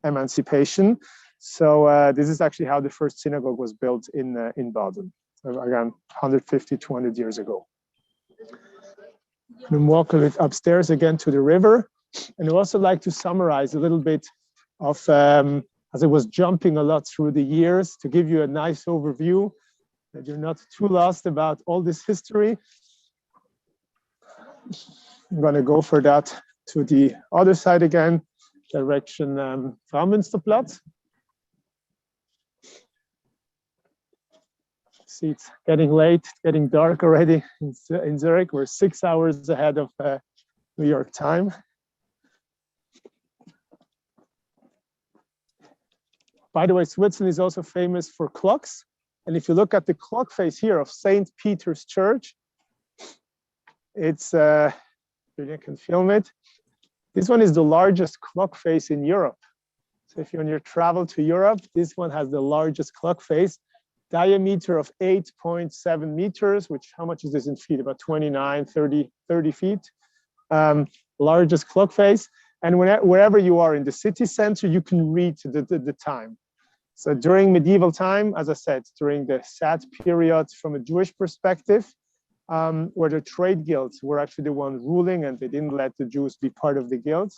emancipation. So this is actually how the first synagogue was built in Baden, again, 150, 200 years ago. And walk a bit upstairs again to the river. And I also like to summarize a little bit of as I was jumping a lot through the years to give you a nice overview, that you're not too lost about all this history. I'm going to go for that to the other side again, direction Fraumünsterplatz. See, it's getting late, getting dark already in Zurich. We're 6 hours ahead of New York time. By the way, Switzerland is also famous for clocks. And if you look at the clock face here of St. Peter's Church, it's, you can film it. This one is the largest clock face in Europe. So if you're on your travel to Europe, this one has the largest clock face, diameter of 8.7 meters, which, how much is this in feet? About 29, 30 feet. Largest clock face. And wherever you are in the city center, you can read the time. So during medieval time, as I said, during the sad period from a Jewish perspective, where the trade guilds were actually the one ruling and they didn't let the Jews be part of the guilds.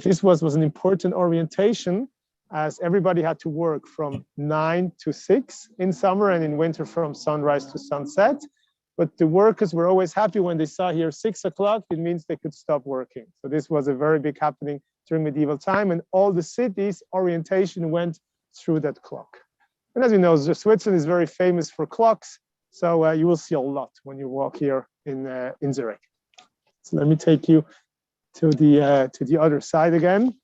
This was an important orientation, as everybody had to work from 9 to 6 in summer and in winter from sunrise to sunset. But the workers were always happy when they saw here 6 o'clock, it means they could stop working. So this was a very big happening during medieval time, and all the cities' orientation went through that clock. And as you know, Switzerland is very famous for clocks. So you will see a lot when you walk here in Zurich. So let me take you to the other side again,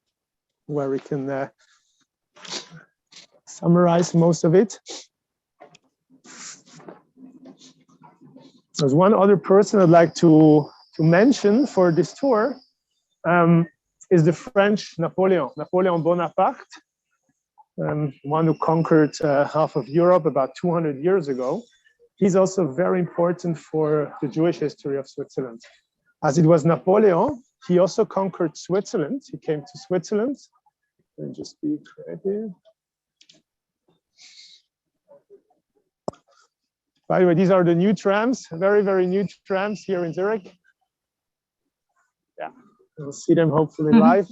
where we can summarize most of it. There's one other person I'd like to mention for this tour, is the French Napoleon Bonaparte, one who conquered half of Europe about 200 years ago. He's also very important for the Jewish history of Switzerland. As it was Napoleon, he also conquered Switzerland. He came to Switzerland. Let me just be creative. By the way, these are the new trams, very, very new trams here in Zurich. Yeah, you'll see them hopefully live.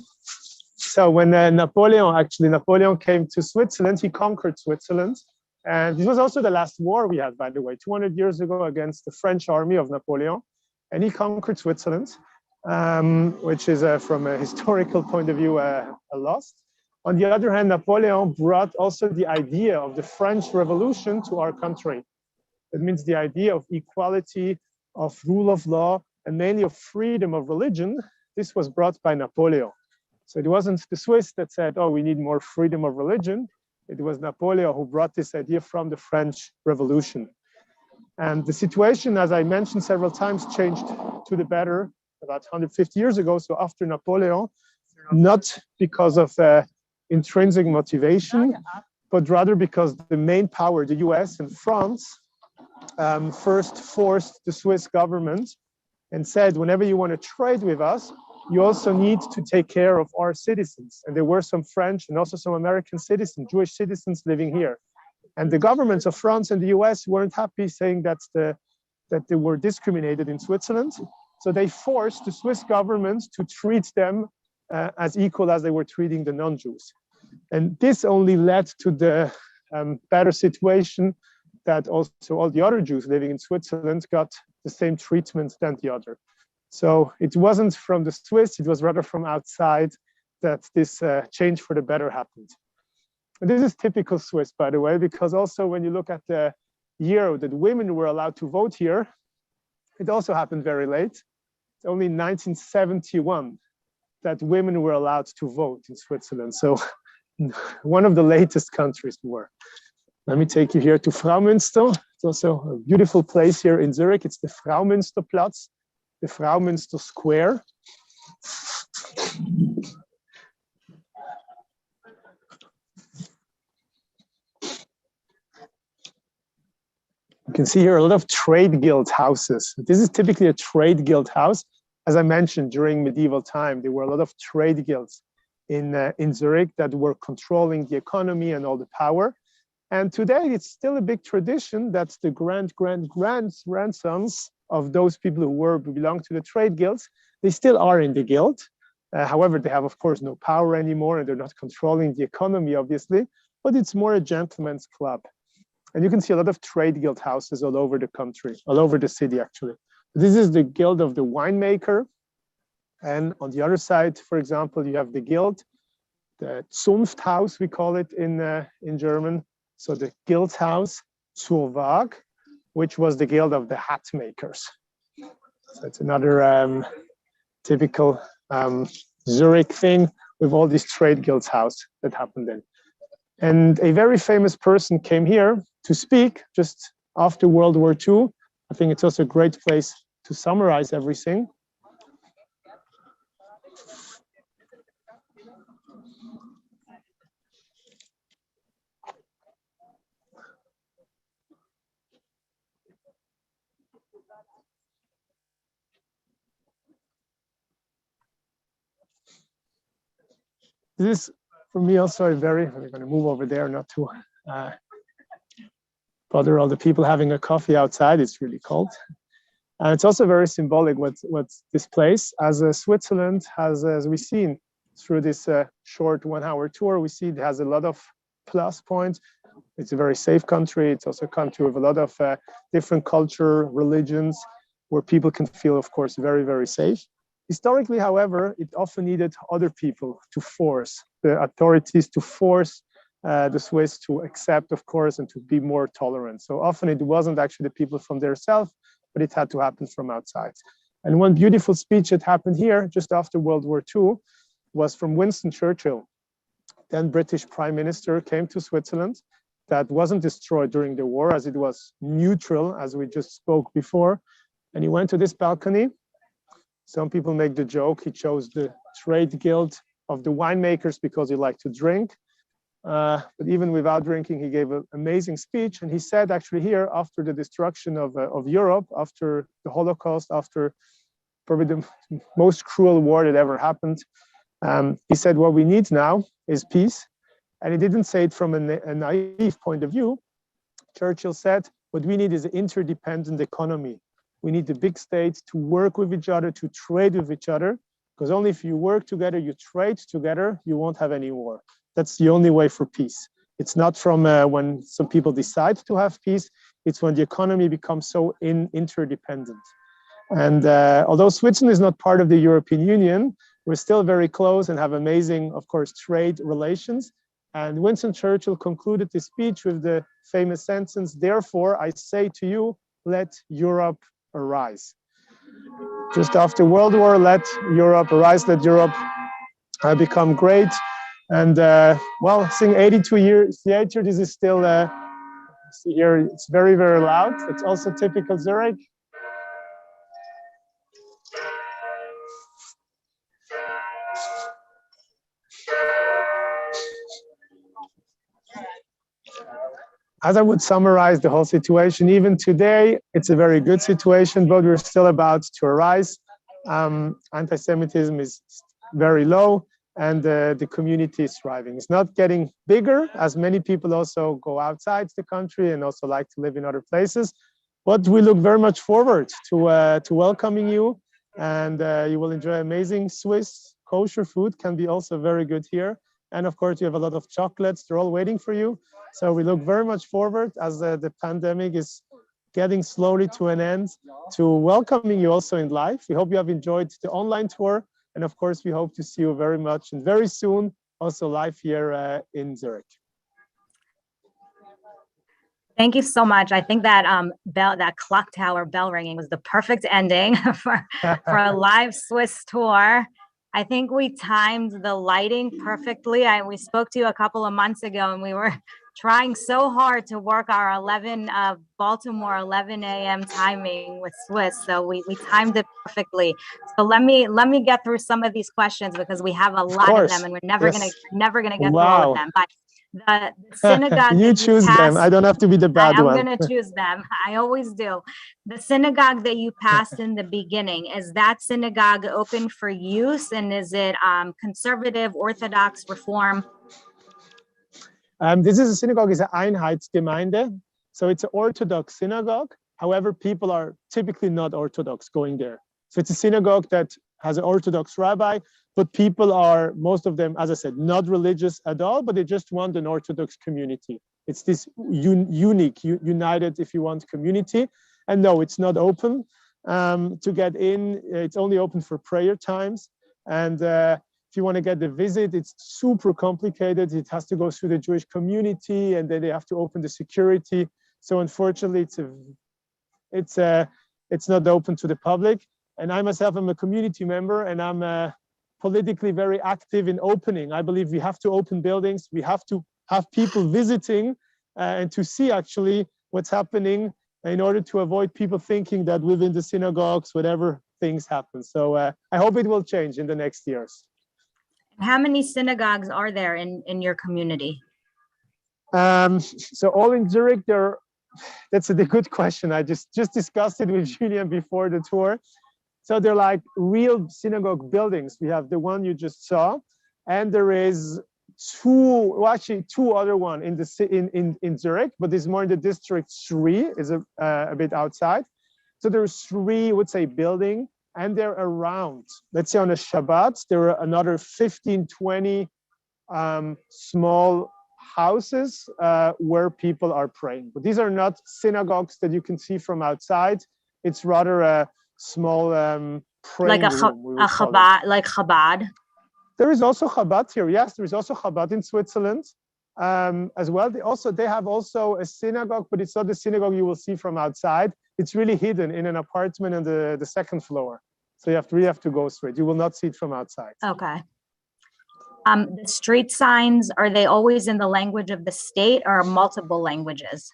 So when Napoleon came to Switzerland, he conquered Switzerland. And this was also the last war we had, by the way, 200 years ago against the French army of Napoleon. And he conquered Switzerland, which is, from a historical point of view, a loss. On the other hand, Napoleon brought also the idea of the French Revolution to our country. It means the idea of equality, of rule of law, and mainly of freedom of religion. This was brought by Napoleon. So it wasn't the Swiss that said, oh, we need more freedom of religion. It was Napoleon who brought this idea from the French Revolution. And the situation, as I mentioned several times, changed to the better about 150 years ago. So after Napoleon, not because of intrinsic motivation, but rather because the main power, the US and France, first forced the Swiss government and said, whenever you want to trade with us, you also need to take care of our citizens. And there were some French and also some American citizens, Jewish citizens living here. And the governments of France and the US weren't happy, saying that they were discriminated in Switzerland. So they forced the Swiss government to treat them as equal as they were treating the non-Jews. And this only led to the better situation that also all the other Jews living in Switzerland got the same treatment than the other. So it wasn't from the Swiss, it was rather from outside that this change for the better happened. And this is typical Swiss, by the way, because also when you look at the year that women were allowed to vote here, it also happened very late. It's only in 1971 that women were allowed to vote in Switzerland. So one of the latest countries were. Let me take you here to Fraumünster. It's also a beautiful place here in Zurich. It's the Fraumünsterplatz, the Fraumünster Square. You can see here a lot of trade guild houses. This is typically a trade guild house. As I mentioned, during medieval time, there were a lot of trade guilds in Zurich that were controlling the economy and all the power. And today, it's still a big tradition that the grandsons of those people who belong to the trade guilds, they still are in the guild. However, they have, of course, no power anymore, and they're not controlling the economy, obviously, but it's more a gentleman's club. And you can see a lot of trade guild houses all over the country, all over the city, actually. This is the guild of the winemaker. And on the other side, for example, you have the guild, the Zunfthaus, we call it in German. So the guild house, Zurich, which was the guild of the hat makers. So it's another typical Zurich thing with all these trade guilds house that happened then. And a very famous person came here to speak just after World War II. I think it's also a great place to summarize everything. This is, for me, also a very, we're going to move over there, not to bother all the people having a coffee outside. It's really cold. And it's also very symbolic what's this place. As Switzerland has, as we've seen through this short 1 hour tour, we see it has a lot of plus points. It's a very safe country. It's also a country with a lot of different culture, religions, where people can feel, of course, very, very safe. Historically, however, it often needed other people to force the authorities to force the Swiss to accept, of course, and to be more tolerant. So often it wasn't actually the people from themselves, but it had to happen from outside. And one beautiful speech that happened here just after World War II was from Winston Churchill, then British Prime Minister, came to Switzerland. That wasn't destroyed during the war, as it was neutral, as we just spoke before. And he went to this balcony. Some people make the joke, he chose the trade guild of the winemakers because he liked to drink. But even without drinking, he gave an amazing speech. And he said, actually here, after the destruction of Europe, after the Holocaust, after probably the most cruel war that ever happened, he said, what we need now is peace. And he didn't say it from a naive point of view. Churchill said, what we need is an interdependent economy. We need the big states to work with each other, to trade with each other, because only if you work together, you trade together, you won't have any war. That's the only way for peace. It's not from when some people decide to have peace, it's when the economy becomes so interdependent. And although Switzerland is not part of the European Union, we're still very close and have amazing, of course, trade relations. And Winston Churchill concluded this speech with the famous sentence, therefore, I say to you, let Europe arise. Just after World War, let Europe arise, let Europe become great. And well, seeing 82 years later, this is still, see here, it's very, very loud. It's also typical Zurich. As I would summarize the whole situation, even today, it's a very good situation, but we're still about to arise. Anti-Semitism is very low, and the community is thriving. It's not getting bigger, as many people also go outside the country and also like to live in other places. But we look very much forward to welcoming you, and you will enjoy amazing Swiss kosher food, can be also very good here. And of course, you have a lot of chocolates, they're all waiting for you. So we look very much forward, as the pandemic is getting slowly to an end, to welcoming you also in life. We hope you have enjoyed the online tour. And of course, we hope to see you very much and very soon also live here in Zurich. Thank you so much. I think that that clock tower bell ringing was the perfect ending for a live Swiss tour. I think we timed the lighting perfectly. We spoke to you a couple of months ago, and we were trying so hard to work our Baltimore 11 a.m. timing with Swiss. So we timed it perfectly. So let me get through some of these questions, because we have a lot of them, and we're never gonna get through all of them. But the synagogue you choose them. I don't have to be the bad one. I'm going to choose them. I always do. The synagogue that you passed in the beginning, is that synagogue open for use? And is it conservative, Orthodox, Reform? This is a synagogue, is an Einheitsgemeinde. So it's an Orthodox synagogue. However, people are typically not Orthodox going there. So it's a synagogue that has an Orthodox rabbi, but people are, most of them, as I said, not religious at all, but they just want an Orthodox community. It's this unique, united, if you want, community. And no, it's not open to get in. It's only open for prayer times. And if you want to get the visit, it's super complicated. It has to go through the Jewish community, and then they have to open the security. So unfortunately, it's not open to the public. And I myself am a community member, and I'm politically very active in opening. I believe we have to open buildings. We have to have people visiting and to see actually what's happening in order to avoid people thinking that within the synagogues, whatever things happen. So I hope it will change in the next years. How many synagogues are there in your community? So all in Zurich, that's a good question. I just discussed it with Julian before the tour. So they're like real synagogue buildings. We have the one you just saw, and there is two other one in Zurich, but it's more in the district 3, is a bit outside. So there's 3, I would say, building, and they're around, let's say on a Shabbat, there are another 15, 20 small houses where people are praying. But these are not synagogues that you can see from outside. It's rather a small praying like a room, Chabad, like Chabad. There is also Chabad here. Yes, there is also Chabad in Switzerland as well. They have also a synagogue, but it's not the synagogue you will see from outside. It's really hidden in an apartment on the 2nd floor. So you really have to go straight. You will not see it from outside. Okay. The street signs, are they always in the language of the state or multiple languages?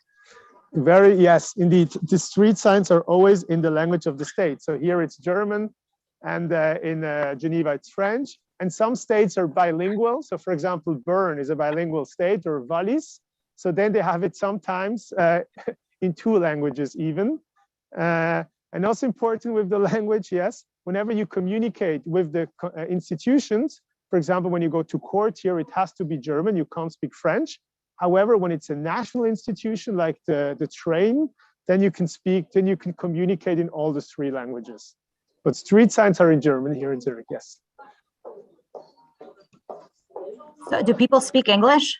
Yes, indeed. The street signs are always in the language of the state. So here it's German, and in Geneva it's French. And some states are bilingual. So for example, Bern is a bilingual state, or Wallis. So then they have it sometimes in 2 languages even. And also important with the language, yes, whenever you communicate with the institutions, for example, when you go to court here, it has to be German, you can't speak French. However, when it's a national institution like the train, then you can communicate in all the 3 languages. But street signs are in German here in Zurich, yes. So do people speak English?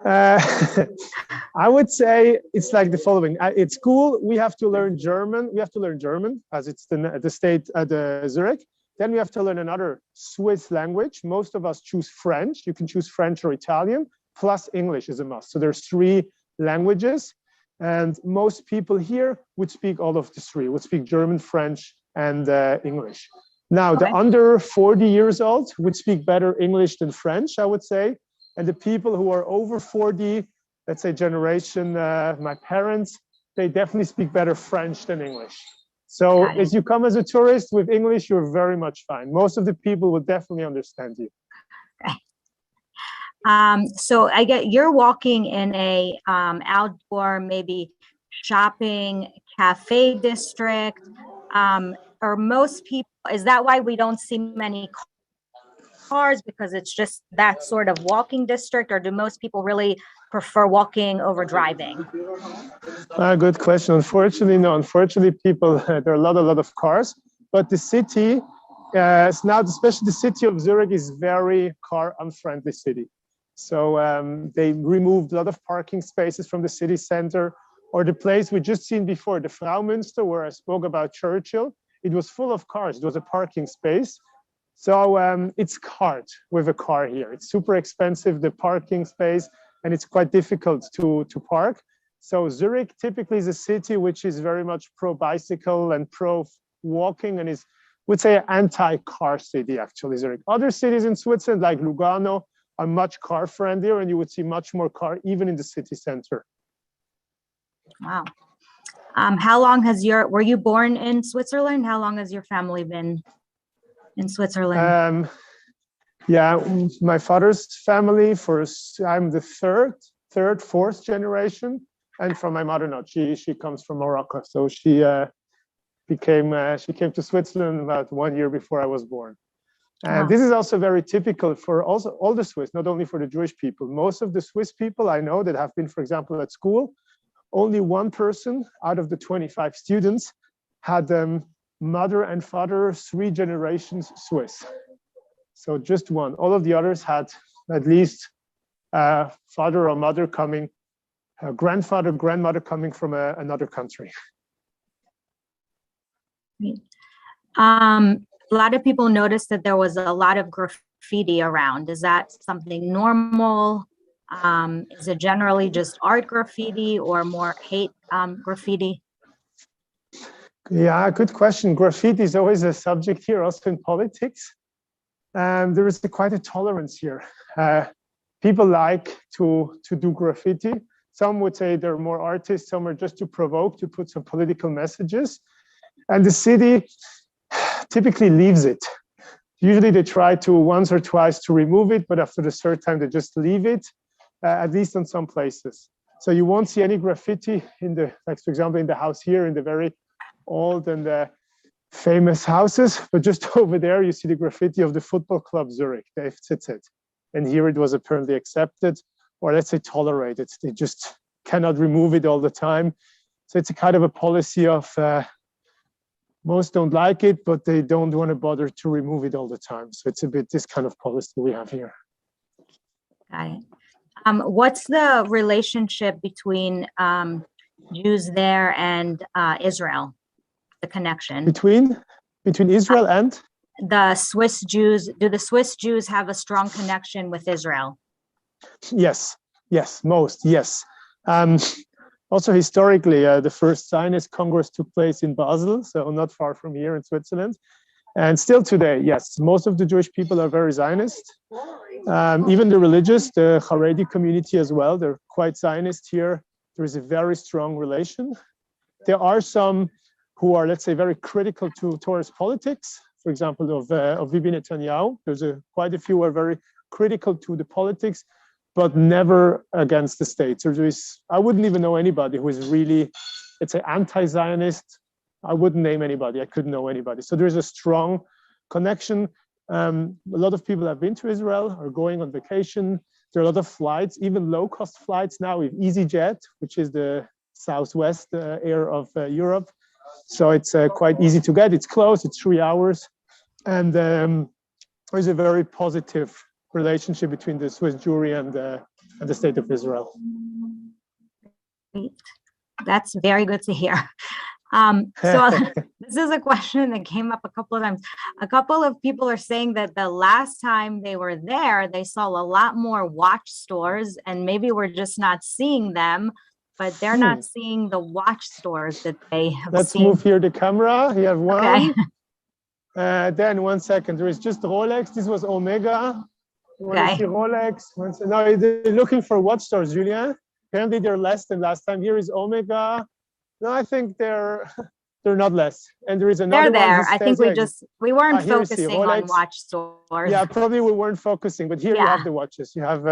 I would say it's like the following. At school, we have to learn German. We have to learn German as it's the state at Zurich. Then we have to learn another Swiss language. Most of us choose French. You can choose French or Italian, plus English is a must. So there's 3 languages. And most people here would speak all of the 3, would speak German, French, and English. Now, the under 40 years old would speak better English than French, I would say. And the people who are over 40, let's say generation, my parents, they definitely speak better French than English. So as you come as a tourist with English, you're very much fine. Most of the people will definitely understand you. Okay. So I get you're walking in a outdoor, maybe shopping cafe district. Or most people, is that why we don't see many cars, because it's just that sort of walking district, or do most people really prefer walking over driving? Good question. Unfortunately, no. Unfortunately, people, there are a lot of cars, but the city, now especially the city of Zurich, is very car unfriendly city. So they removed a lot of parking spaces from the city center, or the place we just seen before, the Fraumünster, where I spoke about Churchill. It was full of cars. It was a parking space. So it's hard with a car here. It's super expensive, the parking space, and it's quite difficult to park. So Zurich typically is a city which is very much pro-bicycle and pro-walking, and is, would say, an anti-car city, actually, Zurich. Other cities in Switzerland, like Lugano, are much car-friendlier, and you would see much more car even in the city center. Wow. How long were you born in Switzerland? How long has your family been in Switzerland? Yeah, my father's family, I'm the third, fourth generation. And from my mother, not. She comes from Morocco. So she came to Switzerland about 1 year before I was born. And this is also very typical for also all the Swiss, not only for the Jewish people. Most of the Swiss people I know that have been, for example, at school, only one person out of the 25 students had mother and father, 3 generations Swiss. So just one. All of the others had at least father or mother coming, grandfather, grandmother coming from another country. A lot of people noticed that there was a lot of graffiti around. Is that something normal? Is it generally just art graffiti or more hate graffiti? Yeah, good question. Graffiti is always a subject here, also in politics. There is quite a tolerance here. People like to do graffiti. Some would say they're more artists, some are just to provoke, to put some political messages. And the city typically leaves it. Usually they try to once or twice to remove it, but after the third time they just leave it, at least in some places. So you won't see any graffiti in the, like for example, in the house here, in the very old and famous houses, but just over there you see the graffiti of the football club Zurich, the FCZ. And here it was apparently accepted, or let's say tolerated. They just cannot remove it all the time. So it's a kind of a policy of most don't like it, but they don't want to bother to remove it all the time. So it's a bit this kind of policy we have here. Got it. What's the relationship between Jews there and Israel? The connection between Israel and the Swiss Jews. Do the Swiss Jews have a strong connection with Israel? Yes, most, yes. Also historically, the first Zionist Congress took place in Basel, so not far from here in Switzerland. And still today, yes, most of the Jewish people are very Zionist. Even the religious, the Haredi community as well, they're quite Zionist here. There is a very strong relation. There are some who are, let's say, very critical towards politics. For example, of Bibi Netanyahu. There's quite a few who are very critical to the politics, but never against the state. So I wouldn't even know anybody who is really, let's say, anti-Zionist. I wouldn't name anybody. I couldn't know anybody. So there's a strong connection. A lot of people have been to Israel, are going on vacation. There are a lot of flights, even low-cost flights now with EasyJet, which is the southwest air of Europe. So it's quite easy to get. It's close. It's 3 hours. And there's a very positive relationship between the Swiss Jewry and the state of Israel. That's very good to hear. So this is a question that came up a couple of times. A couple of people are saying that the last time they were there, they saw a lot more watch stores, and maybe we're just not seeing them, but they're not seeing the watch stores that they have Let's seen. move here the camera. You have one. Okay. Then 1 second, there is just Rolex. This was Omega. Okay. See Rolex. No, they're looking for watch stores, Julia. Apparently they're less than last time. Here is Omega. No, I think they're not less. And there is another They're there. one. I think we weren't focusing on Rolex. watch stores. Yeah, probably we weren't focusing, but here you have the watches. You have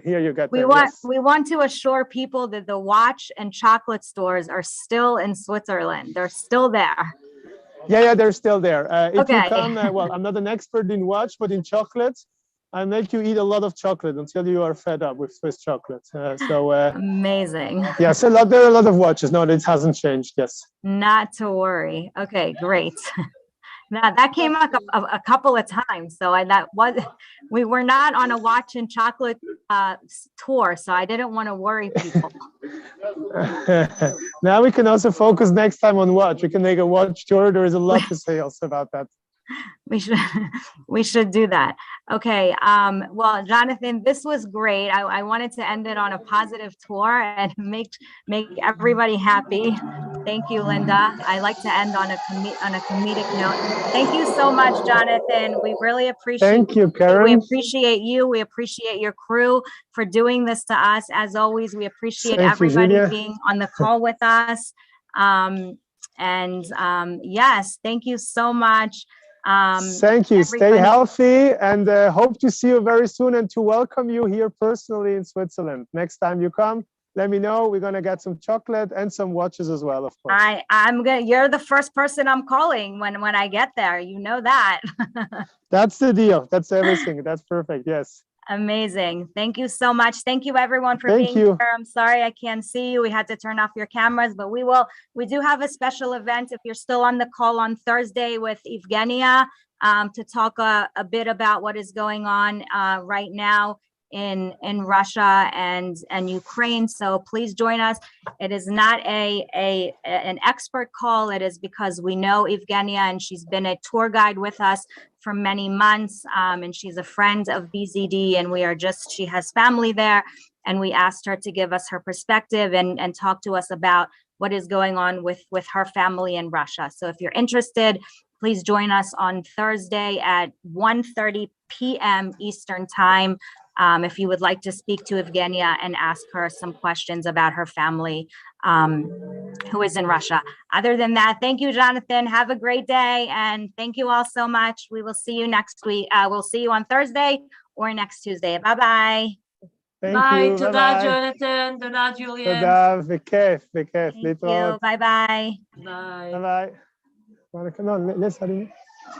here you got we want to assure people that the watch and chocolate stores are still in Switzerland. They're still there. Yeah, they're still there. If Okay. you come, well, I'm not an expert in watch, but in chocolates, I make you eat a lot of chocolate until you are fed up with Swiss chocolate. Amazing. Yes, there are a lot of watches. No, it hasn't changed. Yes. Not to worry. Okay, great. Now that came up a couple of times. So we were not on a watch and chocolate tour, so I didn't want to worry people. Now we can also focus next time on watch. We can make a watch tour. There is a lot to say also about that. We should do that. Okay. Well, Jonathan, this was great. I wanted to end it on a positive tour and make everybody happy. Thank you, Linda. I like to end on a comedic note. Thank you so much, Jonathan. We really appreciate. Thank you, Karen. We appreciate you. We appreciate your crew for doing this to us. As always, we appreciate everybody being on the call with us. Yes, thank you so much. Thank you. Stay healthy, and hope to see you very soon and to welcome you here personally in Switzerland. Next time you come, let me know. We're gonna get some chocolate and some watches as well, of course. You're the first person I'm calling when I get there. You know that. That's the deal. That's everything. That's perfect. Yes. Amazing. Thank you so much. Thank you everyone for Thank being you. here. I'm sorry I can't see you. We had to turn off your cameras, but we do have a special event if you're still on the call on Thursday with Evgenia to talk a bit about what is going on right now in Russia and Ukraine. So please join us. It is not an expert call. It is because we know Evgenia and she's been a tour guide with us for many months, and she's a friend of BZD, and she has family there, and we asked her to give us her perspective and talk to us about what is going on with her family in Russia. So if you're interested, please join us on Thursday at 1:30 p.m. Eastern time. If you would like to speak to Evgenia and ask her some questions about her family who is in Russia. Other than that, thank you, Jonathan. Have a great day. And thank you all so much. We will see you next week. We'll see you on Thursday or next Tuesday. Bye-bye. Bye. תודה, Jonathan. תודה, Julian. תודה, בכיף, Thank להתראות. you. Bye-bye. Bye. ביי. No, let's